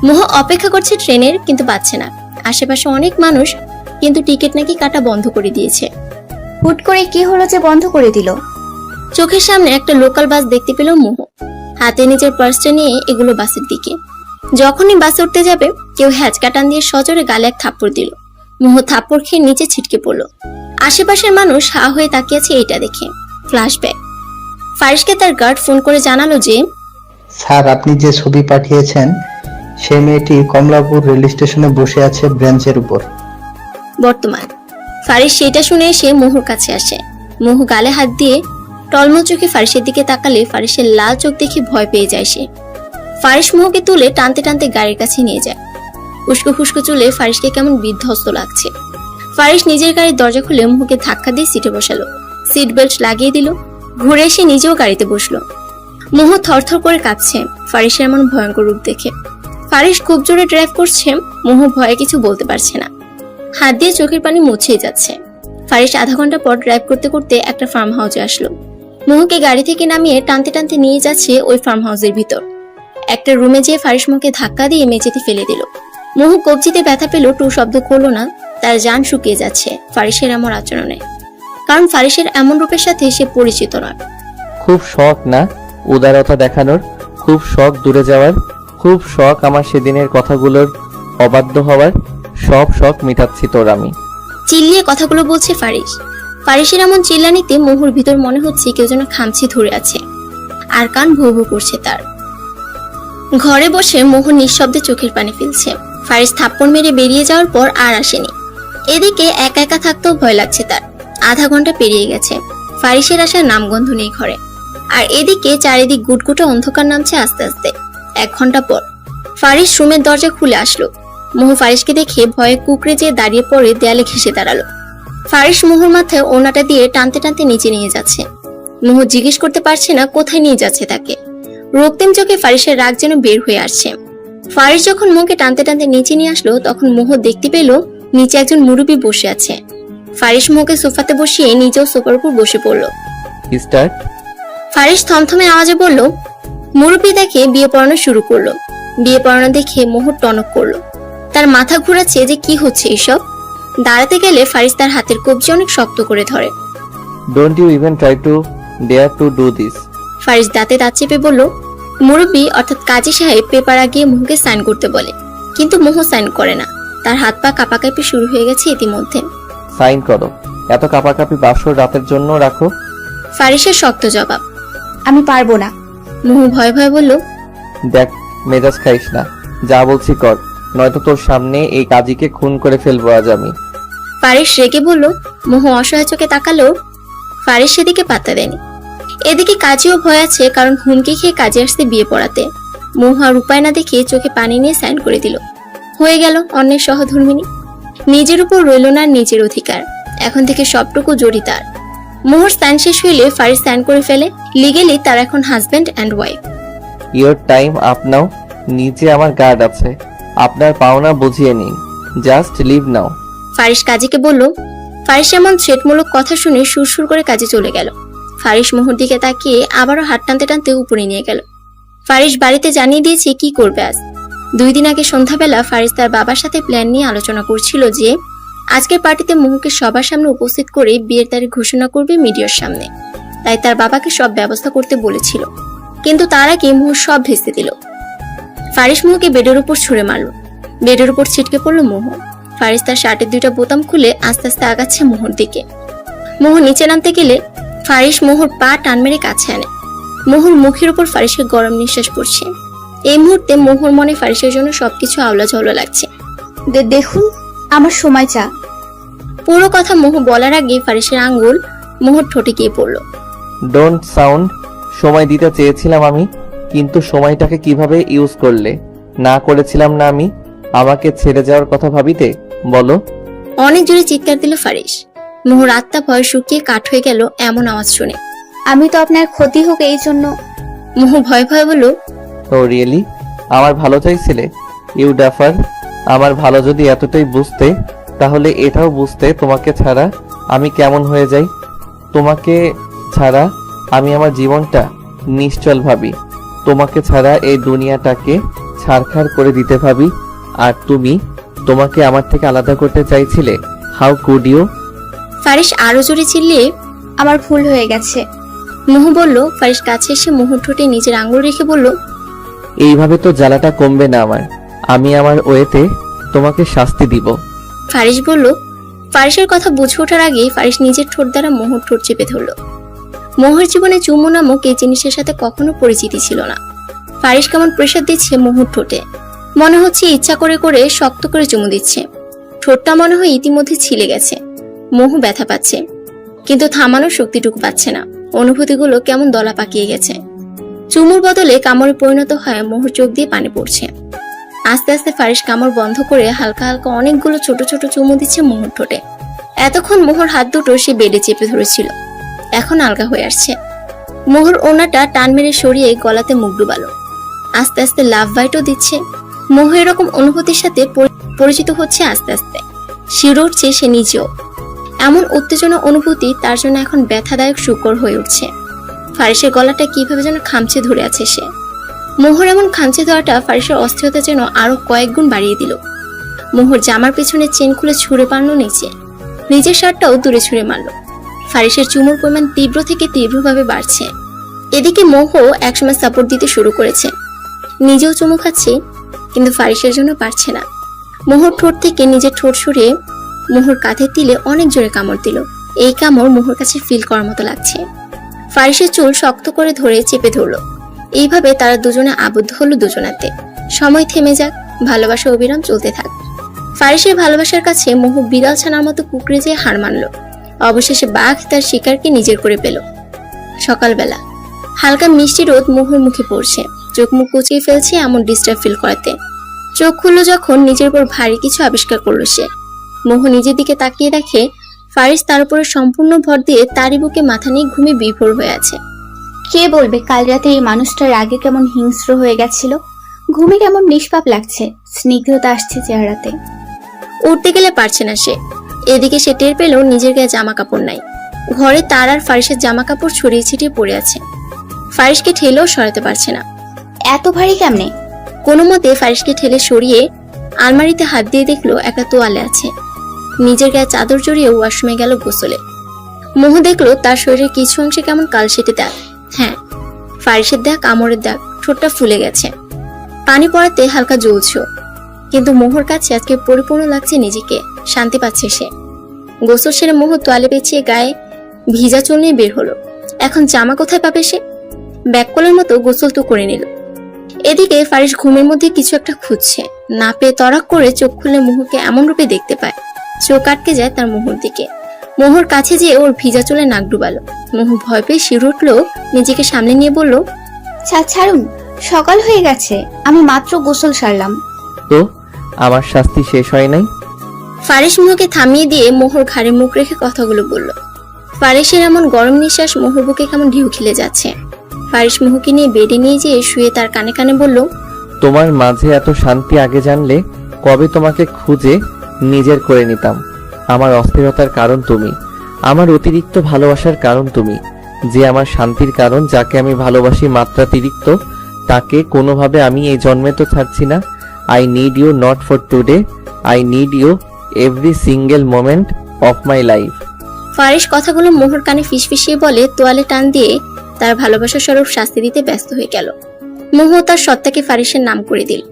মোহ অপেক্ষা করছে ট্রেনের, কিন্তু পাচ্ছে না। আশেপাশে অনেক মানুষ, কিন্তু টিকিট নাকি কাটা বন্ধ করে দিয়েছে। হুট করে কি হলো যে বন্ধ করে দিল? চোখের সামনে একটা লোকাল বাস দেখতে পেল মোহ, হাতে নিজের পার্সটা নিয়ে এগুলো বাসের দিকে। যখনই বাসে উঠতে যাবে, কেউ হ্যাচকা টান দিয়ে সজোরে গালে এক থাপ্পড় দিল। মোহ থাপ্পড় খেয়ে নিচে ছিটকে পড়লো। আশেপাশের মানুষ হা হয়ে তাকিয়েছে এটা দেখে। ফ্ল্যাশব্যাক। ফারিসকে তার গার্ড ফোন করে জানালো যে, স্যার, আপনি যে ছবি পাঠিয়েছেন সেই মেয়েটি কমলাপুর রেল স্টেশনে বসে আছে ব্রেঞ্চের উপর। বর্তমান। ফারিস সেটা শুনে এসে মোহর কাছে আসে। মোহ গালে হাত দিয়ে টলমল চোখে ফারিসের দিকে তাকালে ফারিসের লাল চোখ দেখে ভয় পেয়ে যায় সে। ফারিস মোহকে তুলে টানতে টানতে গাড়ির কাছে নিয়ে যায়। উস্কো খুস্কো চুলে ফারিসকে কেমন বিধ্বস্ত লাগছে। ফারিস নিজের গাড়ির দরজা খুলে মোহকে ধাক্কা দিয়ে সিটে বসালো, সিট বেল্ট লাগিয়ে দিল, ঘুরে এসে নিজেও গাড়িতে বসলো। মোহ থরথর করে কাঁপছে ফারিসের এমন ভয়ঙ্কর রূপ দেখে। ফারিস খুব জোরে ড্রাইভ করছে, মোহ ভয়ে কিছু বলতে পারছে না, হাত দিয়ে চোখের পানি মুছেই যাচ্ছে। ফারিস আধা ঘন্টা পর ড্রাইভ করতে করতে একটা ফার্ম হাউসে আসলো। মোহকে গাড়ি থেকে নামিয়ে টানতে টানতে নিয়ে যাচ্ছে ওই ফার্ম হাউসের ভিতর। একটা রুমে যেয়ে ফারিস মোহকে ধাক্কা দিয়ে মেঝেতে ফেলে দিল। মোহ কবজিতে ব্যথা পেল, টু শব্দ করলো না। তার জান শুকিয়ে যাচ্ছে ফারিসের এমন আচরণে, কারণ ফারিসের এমন রূপের সাথে সে পরিচিত নয়। খুব শখ না উদারতা দেখানোর, খুব শখ দূরে যাওয়ার, খুব শখ আমার সেদিনের কথাগুলোর অবাধ্য হওয়ার। সব শখ মিটাচ্ছি তোর আমি। চিল্লিয়ে কথাগুলো বলছে ফারিস। ফারিসের এমন চিল্লানিতে মোহর ভিতর মনে হচ্ছে কেউ যেন খামচি ধরে আছে, আর কান ভৌ ভৌ করছে তার। ঘরে বসে মোহ নিঃশব্দে চোখের পানি ফেলছে। ফারিস থাপ্পড় মেরে বেরিয়ে যাওয়ার পর আর আসেনি। এদিকে একা একা থাকতেও ভয় লাগছে তার। আধা ঘন্টা পেরিয়ে গেছে, ফারিসের আসার নামগন্ধ নেই ঘরে। আর এদিকে চারিদিক গুটগুটো অন্ধকার নামছে আস্তে আস্তে। 1 ঘন্টা পর ফারিস রুমের দরজা খুলে আসলো। মোহ ফারিসকে দেখে ভয়ে কুকড়ে যেয়ে দাঁড়িয়ে পড়ে দেয়ালে ঘেঁষে দাঁড়ালো। ফারিস মোহর মাথায় ওড়নাটা দিয়ে টানতে টানতে নিচে নিয়ে যাচ্ছে। মোহ জিজ্ঞেস করতে পারছে না কোথায় নিয়ে যাচ্ছে তাকে। রক্তিম চোখে ফারিসের রাগ যেন বের হয়ে আসছে। ফারিস যখন মোহকে টানতে টানতে নিচে নিয়ে আসলো, তখন মোহ দেখতে পেল নিচে একজন মুরব্বি বসে আছে। ফারিস মোহকে সোফাতে বসিয়ে নিজেও সোফার উপর বসে পড়লো। স্টার্ট। ফারিস থমথমে আওয়াজে বলল। মুরব্বি দেখে বিয়ে পড়ানো শুরু করলো। বিয়ে পড়ানো দেখে মোহর টনক করলো। তার মাথা ঘুরাচ্ছে যে কি হচ্ছে এইসব। দাঁড়াতে গেলে ফারিস তার হাতের কবজি অনেক শক্ত করে ধরে। Don't you even try to dare to do this. Faris দাঁতে দাঁত চেপে বলল। মুরব্বি অর্থাৎ কাজী সাহেব পেপার আগিয়ে মোহকে সাইন করতে বলে, কিন্তু মোহ সাইন করে না। তার হাত পা কাঁপাকাঁপি শুরু হয়ে গেছে ইতিমধ্যে। সাইন করো। এত কাঁপাকাঁপি বাসর রাতের জন্য রাখো। ফারিসের শক্ত জবাব। আমি পারবো না। মুহু ভয়ে ভয়ে বলল, দেখ, মেজাজ খাইস না, যা বলছি কর, নয়তো তোর সামনে এই কাজীকে খুন করে ফেলবো আজ আমি। ফারিস রেগে বলল। মুহু অসহায় চোখে তাকালো। ফারিস সেদিকে পাত্তা দেয়নি। এদিকে কাজীও ভয় আছে, কারণ হুমকি খেয়ে কাজে আসতে বিয়ে পড়াতে। মুহু আর উপায় না দেখে চোখে পানি নিয়ে সাইন করে দিল। হয়ে গেল অন্যের সহধর্মিনী। নিজের উপর রইল না নিজের অধিকার, এখন থেকে সবটুকু জড়ি তার। মুহুর সাইন শেষ হইলে ফারিস সাইন করে ফেলে। লিগেলি তার এখন husband and wife. Your time up নাও। নিচে আমার গার্ড আছে, আপনার পাওনা বুঝিয়ে নিন। জাস্ট লিভ নাও। ফারিস কাজীকে বলল। ফারিস এমন থ্রেটমূলক কথা শুনে সুরসুর করে কাজে চলে গেল। ফারিস মুহুর দিকে তাকিয়ে আবারও হাত টানতে টানতে উপরে নিয়ে গেল। ফারিস বাড়িতে জানিয়ে দিয়েছে কি করবে আজ। 2 দিন আগে সন্ধ্যাবেলা ফারিস তার বাবার সাথে প্ল্যান নিয়ে আলোচনা করছিল যে আজকের পার্টিতে মুহুকে সবার সামনে উপস্থিত করে বিয়ের তারিখ ঘোষণা করবে মিডিয়ার সামনে। তাই তার বাবাকে সব ব্যবস্থা করতে বলেছিল, কিন্তু তার আগে মুহু সব ভেস্তে দিল। ফারিস মুহুকে বেডের উপর ছুঁড়ে মারল। বেডের উপর ছিটকে পড়ল মুহু। ফারিস তার শার্টের 2টা বোতাম খুলে আস্তে আস্তে আগাচ্ছে মুহুর দিকে। মুহু নিচে নামতে গেলে ফারিস মুহুর পা টান মেরে কাছে আনে। মুহুর মুখের উপর ফারিসের গরম নিঃশ্বাস পড়ছে। এই মুহূর্তে মুহুর মনে ফারিসের জন্য সবকিছু আওলা ঝাওলা লাগছে। দেখুন, আমার সময় চা। পুরো কথা মুহু বলার আগে ফারিসের আঙ্গুল মুহুর ঠোঁটে গিয়ে পড়ল। Don't sound. সময় দিতে চেয়েছিলাম আমি, কিন্তু সময়টাকে কিভাবে ইউজ করলে। না করেছিলাম না আমি আমাকে ছেড়ে যাওয়ার কথা ভাবিতে, বলো। অনেক জোরে চিৎকার দিল ফারিস। মুহুর আত্মা ভয় শুকিয়ে কাঠ হয়ে গেল এমন আওয়াজ শুনে। আমি তো আপনার ক্ষতি হোক এই জন্য। মুহু ভয় ভয় বলল, ও রিয়েলি? আমার ভালো চাইছিলে? You duffer. আমার ভালো যদি এতটাই বুঝতে, তাহলে এটাও বুঝতে তোমাকে ছাড়া আমি কেমন হয়ে যাই। তোমাকে ছাড়া আমি আমার জীবনটা নিশ্চল ভাবি। তোমাকে ছাড়া এই দুনিয়াটাকে ছারখার করে দিতে ভাবি। আর তুমি তোমাকে আমার থেকে আলাদা করতে চাইছিলে। How could you? ফারিস আরো জোরে চিল্লিয়ে, আমার ভুল হয়ে গেছে। মুহু বলল। ফারিস কাছে এসে মুহুর ঠোঁটে নিজের আঙ্গুল রেখে বলল, এইভাবে তো জ্বালাটা কমবে না আমার। আমি আমার ওয়েতে তোমাকে শাস্তি দিব। ফারিস বলল। ফারিসের কথা বুঝে ওঠার আগে ফারিস নিজের ঠোঁট দ্বারা মুহুর ঠোঁট চেপে ধরল। মুহুর জীবনে চুমু নামক এই জিনিসের সাথে কখনো পরিচিতি ছিল না। ফারিস কেমন প্রেসার দিচ্ছে মুহুর ঠোঁটে। মনে হচ্ছে ইচ্ছা করে করে শক্ত করে চুমু দিচ্ছে। ঠোঁটটা মনে হয় ইতিমধ্যে ছিলে গেছে। মুহু ব্যথা পাচ্ছে, কিন্তু থামানোর শক্তিটুকু পাচ্ছে না। অনুভূতিগুলো কেমন দলা পাকিয়ে গেছে। চুমুর বদলে কামড়ে পরিণত হয় মুহুর চোখ দিয়ে পানি পড়ছে। আস্তে আস্তে ফারিস কামড় বন্ধ করে হালকা হালকা অনেকগুলো ছোট ছোট চুমু দিচ্ছে মুহুর ঠোঁটে। এতক্ষণ মুহুর হাত দুটো সে বেডে চেপে ধরেছিল, এখন আলগা হয়ে আসছে। মুহুর ওনাটা টান মেরে সরিয়ে গলাতে মুখ ডুবালো। আস্তে আস্তে লাভ বাইটও দিচ্ছে। মুহু এরকম অনুভূতির সাথে পরিচিত হচ্ছে আস্তে আস্তে। শিউরে উঠছে সে নিজেও। এমন উত্তেজনা অনুভূতি তার জন্য এখন ব্যথাদায়ক শুকর হয়ে উঠছে। ফারিসের গলাটা কিভাবে যেন খামচে ধরে আছে সে। মুহুর এমন খামচে ধরাটা ফারিসের অস্থিরতা যেন আরো কয়েক গুণ বাড়িয়ে দিল। মুহুর জামার পেছনে চেন খুলে ছুঁড়ে পারলো নিচে। নিজের শার্টটাও দূরে ছুঁড়ে মারল। ফারিসের চুমুর পরিমাণ তীব্র থেকে তীব্রভাবে বাড়ছে। এদিকে মুহু একসময় সাপোর্ট দিতে শুরু করেছে। নিজেও চুমু খাচ্ছে, কিন্তু ফারিসের জন্য পারছে না। মুহুর ঠোঁট থেকে নিজের ঠোঁট সরিয়ে মুহুর কাঁধে তিলে অনেক জোরে কামড় দিল। এই কামড় মুহুর কাছে ফিল করার মতো লাগছে। ফারিসের চুল শক্ত করে ধরে চেপে ধরল। এইভাবে তারা দুজনে আবদ্ধ হলো দুজনাতে। সময় থেমে যাক, ভালোবাসা অবিরাম চলতে থাক। ফারিসের ভালোবাসার কাছে মুহু বিড়াল ছানার মতো কুকড়ে যেয়ে হার মানল। অবশেষে বাঘ তার শিকারকে নিজের করে পেল। সকালবেলা হালকা মিষ্টি রোদ মুহুর মুখে পড়ছে। চোখ মুখ কুচিয়ে ফেলছে এমন ডিস্টার্ব ফিল করাতে। চোখ খুলল যখন নিজের উপর ভারী কিছু আবিষ্কার করলো সে। মুহু নিজের দিকে তাকিয়ে দেখে ফারিস তার উপরে সম্পূর্ণ ভর দিয়ে তারই বুকে মাথা নিয়ে ঘুমে বিভোর হয়ে আছে। কে বলবে কাল রাতে এই মানুষটার আগে কেমন হিংস্র হয়ে গেছিল। ঘুমে কেমন নিষ্পাপ লাগছে, স্নিগ্ধতা আসছে চেহারাতে। উঠতে গেলে পারছে না সে। এদিকে সে টের পেল নিজের গায়ে জামা কাপড় নাই। ঘরে তার আর ফারিসের জামা কাপড় ছড়িয়ে ছিটিয়ে পড়ে আছে। ফারিসকে ঠেলেও সরাতে পারছে না। এত ভারী কেমনে? কোনো মতে ফারিসকে ঠেলে সরিয়ে আলমারিতে হাত দিয়ে দেখলো একটা তোয়ালে আছে। নিজের গায়ে চাদর জড়িয়ে ওয়াশরুমে গেল গোসলে। মুহু দেখলো তার শরীরের কিছু অংশে কেমন কালশেটে দাগ। হ্যাঁ, ফারিসের দাগ, কামড়ের দাগ। ঠোঁটটা ফুলে গেছে, পানি পড়াতে হালকা জ্বলছে। কিন্তু মোহর কাছে আজকে পরিপূর্ণ লাগছে নিজেকে, শান্তি পাচ্ছে সে। গোসল সেরে মোহর তোয়ালে পেঁচিয়ে গায়ে ভিজা চুল নিয়ে বের হলো। এখন জামা কোথায় পাবে সে? ব্যাককলের মতো গোসল তো করে নিল। এদিকে ফারিস ঘুমের মধ্যে কিছু একটা খুঁজছে, না পেয়ে তড়াক করে চোখ খুলে মোহকে এমন রূপে দেখতে পায়, চোখ আটকে যায় তার মোহর দিকে। মোহর কাছে যেয়ে ওর ভিজা চুলে নাক ডুবালো। মোহ ভয় পেয়ে শিউরে উঠলো, নিজেকে সামনে নিয়ে বলল, ছাড়ুন, সকাল হয়ে গেছে, আমি মাত্র গোসল সারলাম। তো আমার শাস্তি শেষ হয় নাই? ফারিস মোহকে থামিয়ে দিয়ে মোহর ঘাড়ে মুখ রেখে কথাগুলো বলল। ফারিসের এমন গরম নিঃশ্বাস মোহর বুকে কেমন ঢেউ খেলে যাচ্ছে। ফারিস মোহকে নিয়ে বেডে নিয়ে যেয়ে শুয়ে তার কানে কানে বলল, তোমার মাঝে এত শান্তি আগে জানলে কবে তোমাকে খুঁজে নিজের করে নিতাম। আমার অস্থিরতার কারণ তুমি, আমার অতিরিক্ত ভালোবাসার কারণ তুমি, যে আমার শান্তির কারণ, যাকে আমি ভালোবাসি মাত্রাতিরিক্ত, তাকে কোনোভাবে আমি এই জন্মে তো ছাড়ছি না। I need you not for today, I need you every single moment of my life. Faris কথাগুলো মোহর কানে ফিসফিসিয়ে বলে তোয়ালে টান দিয়ে তার ভালোবাসা স্বরূপ শাস্তি দিতে ব্যস্ত হয়ে গেল। মোহ তার সত্তাকে ফারিসের নাম করে দিল।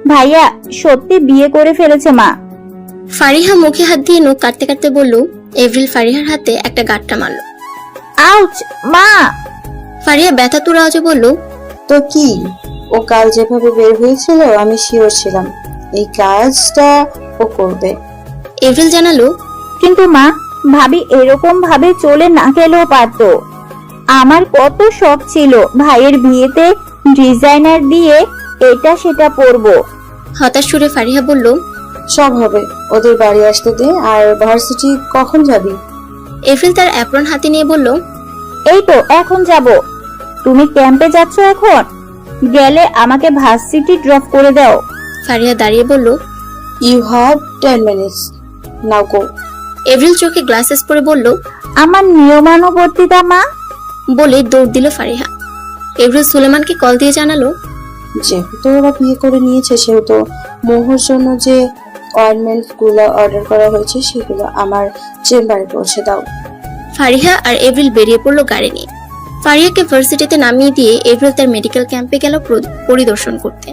ভাইয়া সত্যি বিয়ে করে ফেলেছে মা। ফারিহা মুখে হাত দিয়ে নখ কাটতে কাটতে বলল। এভরিল ফারিহার হাতে একটা গাঁটটা মারল। আউচ মা! ফারিহা ব্যথাতুর আওয়াজে বলল, তো কি, ও কাল যেভাবে বের হয়েছিল আমি শিওর ছিলাম এই কাজটা ও করবে। এভরিল জানালো, কিন্তু মা, ভাবি এরকম ভাবে চলে না গেলেও পারতো। আমার কত শখ ছিল ভাইয়ের বিয়েতে ডিজাইনার দিয়ে এটা সেটা পরবো। হতাশ সুরে ফারিহা বলল, সব হবে, ওদের বাড়ি আসতে দে। আর ভার্সিটি কখন যাবি? এভরিল তার অ্যাপ্রন হাতে নিয়ে বলল, এই তো এখন যাব। তুমি ক্যাম্পে যাচ্ছ এখন? গেলে আমাকে ভার্সিটি ড্রপ করে দাও। ফারিহা দাঁড়িয়ে বলল, you have 10 minutes, now go. Avril চোখে গ্লাসেস পরে বলল, আমার নিয়মানুবর্তিতা মা। বলে দৌড় দিল ফারিহা। এভরিল সুলেমানকে কল দিয়ে জানালো, যেহেতু ওরা বিয়ে করে নিয়েছে সেহেতু মোহর জন্য যে অয়েন্টমেন্ট গুলো অর্ডার করা হয়েছে সেগুলো আমার চেম্বারে পৌঁছে দাও। ফারিহা আর এভরিল বেরিয়ে পড়লো গাড়ি নিয়ে। ফারিহাকে ভার্সিটিতে নামিয়ে দিয়ে এভরিল তার মেডিকেল ক্যাম্পে গেল পরিদর্শন করতে।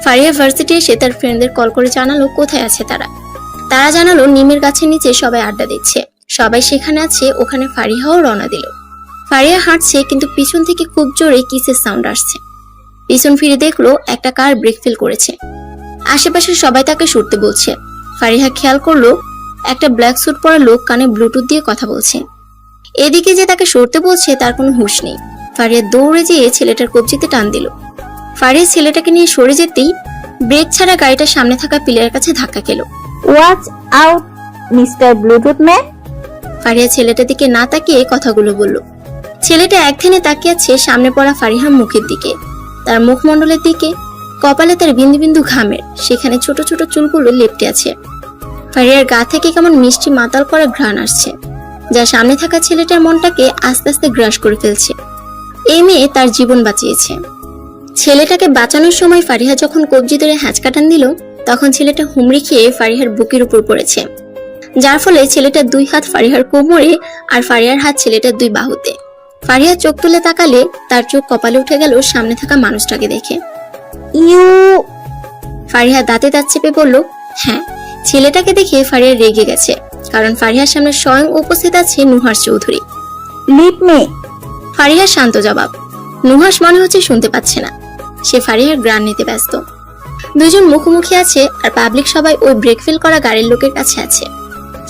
ফারিহা ভার্সিটি এসে তার ফ্রেন্ডদের কল করে জানালো কোথায় আছে তারা। তারা জানালো নিমের গাছের নিচে সবাই আড্ডা দিচ্ছে, সবাই সেখানে আছে। ওখানে ফারিহাও রওনা দিল। ফারিহা হাঁটছে, কিন্তু পিছন থেকে খুব জোরে কিসের সাউন্ড আসছে। পিছন ফিরে দেখলো একটা কার ব্রেক ফেল করেছে। আশেপাশে সবাই তাকে সরতে বলছে। ফারিহা খেয়াল করলো একটা ব্ল্যাক স্যুট পরা লোক কানে ব্লুটুথ দিয়ে কথা বলছে। এদিকে যে তাকে সরতে বলছে তার কোনো হুঁশ নেই। ফারিহা দৌড়ে যেয়ে ছেলেটার কবজিতে টান দিল। ফারিহা ছেলেটাকে নিয়ে সরে যেতেই ব্রেক ছাড়া গাড়িটা সামনে থাকা পিলারের কাছে ধাক্কা খেলো। Watch out mister Bluetooth man. Fariha ছেলেটার দিকে না তাকিয়ে কথাগুলো বলল। ছেলেটা একধানে তাকিয়ে আছে সামনে পড়া ফারিহার মুখের দিকে, তার মুখমণ্ডলের দিকে। কপালে তার বিন্দু বিন্দু ঘামের, সেখানে ছোট ছোট চুলগুলো লেপ্টে আছে। ফারিহার গা থেকে কেমন মিষ্টি মাতাল করা ঘ্রাণ আসছে, যা সামনে থাকা ছেলেটার মনটাকে আস্তে আস্তে গ্রাস করে ফেলছে। এই মেয়ে তার জীবন বাঁচিয়েছে। ছেলেটাকে বাঁচানোর সময় ফারিহা যখন কবজি ধরে হ্যাঁচকাটান দিল, তখন ছেলেটা হুমড়ি খেয়ে ফারিহার বুকের উপর পড়েছে, যার ফলে ছেলেটার দুই হাত ফারিহার কোমরে আর ফারিহার হাত ছেলেটার দুই বাহুতে। ফারিহা চোখ তুলে তাকালে তার চোখ কপালে উঠে গেল সামনে থাকা মানুষটাকে দেখে। ইউ! ফারিহা দাঁতে দাঁত চেপে বলল, হ্যাঁ। ছেলেটাকে দেখে ফারিহা রেগে গেছে, কারণ ফারিহার সামনে স্বয়ং উপস্থিত আছে নুহাস চৌধুরী। Leave me. ফারিহার শান্ত জবাব। নুহাস মনে হচ্ছে শুনতে পাচ্ছে না, সে ফারিহার গ্রান নিতে ব্যস্ত। দুজন মুখোমুখি আছে, আর পাবলিক সবাই ওই ব্রেক ফেল করা গাড়ির লোকের কাছে আছে।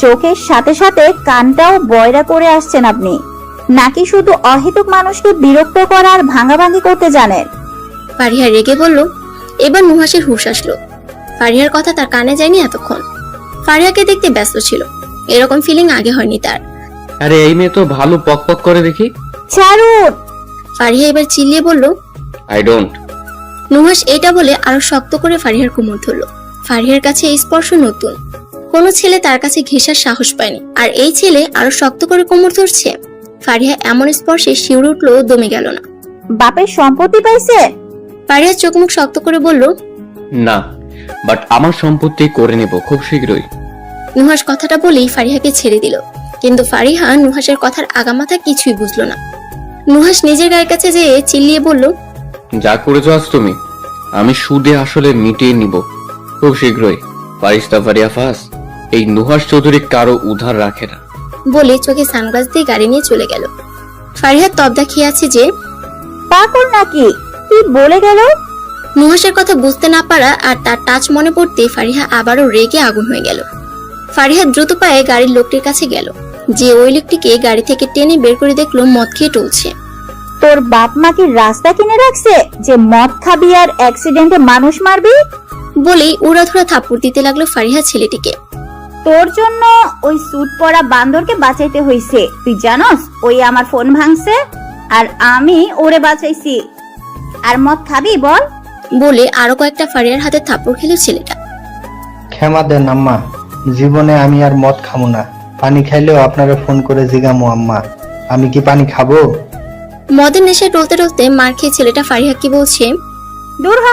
চোখের সাথে সাথে কানটাও বয়রা করে আসছেন আপনি, নাকি শুধু অহেতুক মানুষকে বিরক্ত করা আর ভাঙাভাঙি করতে জানেন? ফারিহা রেগে বলল। এবার নুহাসের হুঁশ আসলো। ফারিহার কথা তার কানে যায়নি এতক্ষণ। ফারিহাকে দেখতে ব্যস্ত ছিল, এরকম ফিলিং আগে হয়নি তার। আরে এই মেয়ে তো ভালো পক পক করে দেখি। ছাড়ুন! ফারিহা এবার চিল্লিয়ে বলল, আই ডোন্ট। নুহাস এটা বলে আরো শক্ত করে ফারিহার কোমর ধরল। ফারিহার কাছে এই স্পর্শ নতুন, কোনো ছেলে তার কাছে ঘেঁষার সাহস পায়নি, আর এই ছেলে আরো শক্ত করে কোমর ধরছে। ফারিহা এমন স্পর্শে শিউরে উঠলো, দমে গেল না। বাপের সম্পত্তি পাইছে? ফারিহা চোখ মুখ শক্ত করে বলল, না, বাট আমার সম্পত্তি করে নেব খুব শীঘ্রই। নুহাস কথাটা বলেই ফারিহাকে ছেড়ে দিল, কিন্তু ফারিহা নুহাসের কথার আগামাথা কিছুই বুঝলো না। নুহাস নিজের গায়ের কাছে যেয়ে চিল্লিয়ে বলল, যা করেছো আজ তুমি, আমি সুদে আসলে মিটিয়ে নিব খুব শীঘ্রই। ফারিস্তা ফারিয়া ফাস, এই নুহাস চৌধুরী কারো উধার রাখে না। বলে চোখে সানগ্লাস দিয়ে গাড়ি নিয়ে চলে গেল। ফারিহা তবদা খেয়ে আছে যে পাগল নাকি? কি বলে গেল? নুহাসের কথা বুঝতে না পারা আর তার টাচ মনে পড়তে ফারিহা আবারও রেগে আগুন হয়ে গেল। ফারিহা দ্রুত পায়ে গাড়ির লোকটির কাছে গেল, যে ওই লোকটিকে গাড়ি থেকে টেনে বের করে দেখলো মদ খেয়ে টলছে। তোর বাপ মা কি রাস্তা কিনে রাখছে যে মদ খাবি আর অ্যাক্সিডেন্টে মানুষ মারবি? বলেই উড়াধুরা থাপ্পড় দিতে লাগলো ফারিহা ছেলেটিকে। তোর জন্য ওই স্যুট পরা বান্দরকে বাঁচাইতে হইছে। তুই জানোস ওই আমার ফোন ভাঙছে আর আমি ওরে বাঁচাইছি। আর মদ খাবি বল? বলে আরো কয়েকটা ফারিয়ার হাতে থাপ্পড় খেলো ছেলেটা। ক্ষমা দেন আম্মা, জীবনে আমি আর মদ খাবো না। পানি খাইলেও আপনারা ফোন করে জিগামো আম্মা, আমি কি পানি খাবো? মদের নেশায় টলতে টলতে মার খেয়ে ছেলেটা ফারিহাকে বলছে, দূর হ।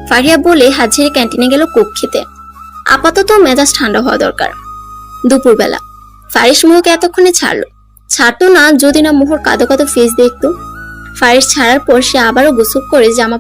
ফারিহা বলে হাত ঝেড়ে ক্যান্টিনে গেল কোক খেতে। আপাতত মেজাজ ঠান্ডা হওয়া দরকার। দুপুরবেলা ফারিস মোহকে এতক্ষণে ছাড়তো না যদি না মোহর কাঁদো কাঁদো ফেস দেখতো। ফারিস ছাড়ার পর সে আবারও গোসল করে জামা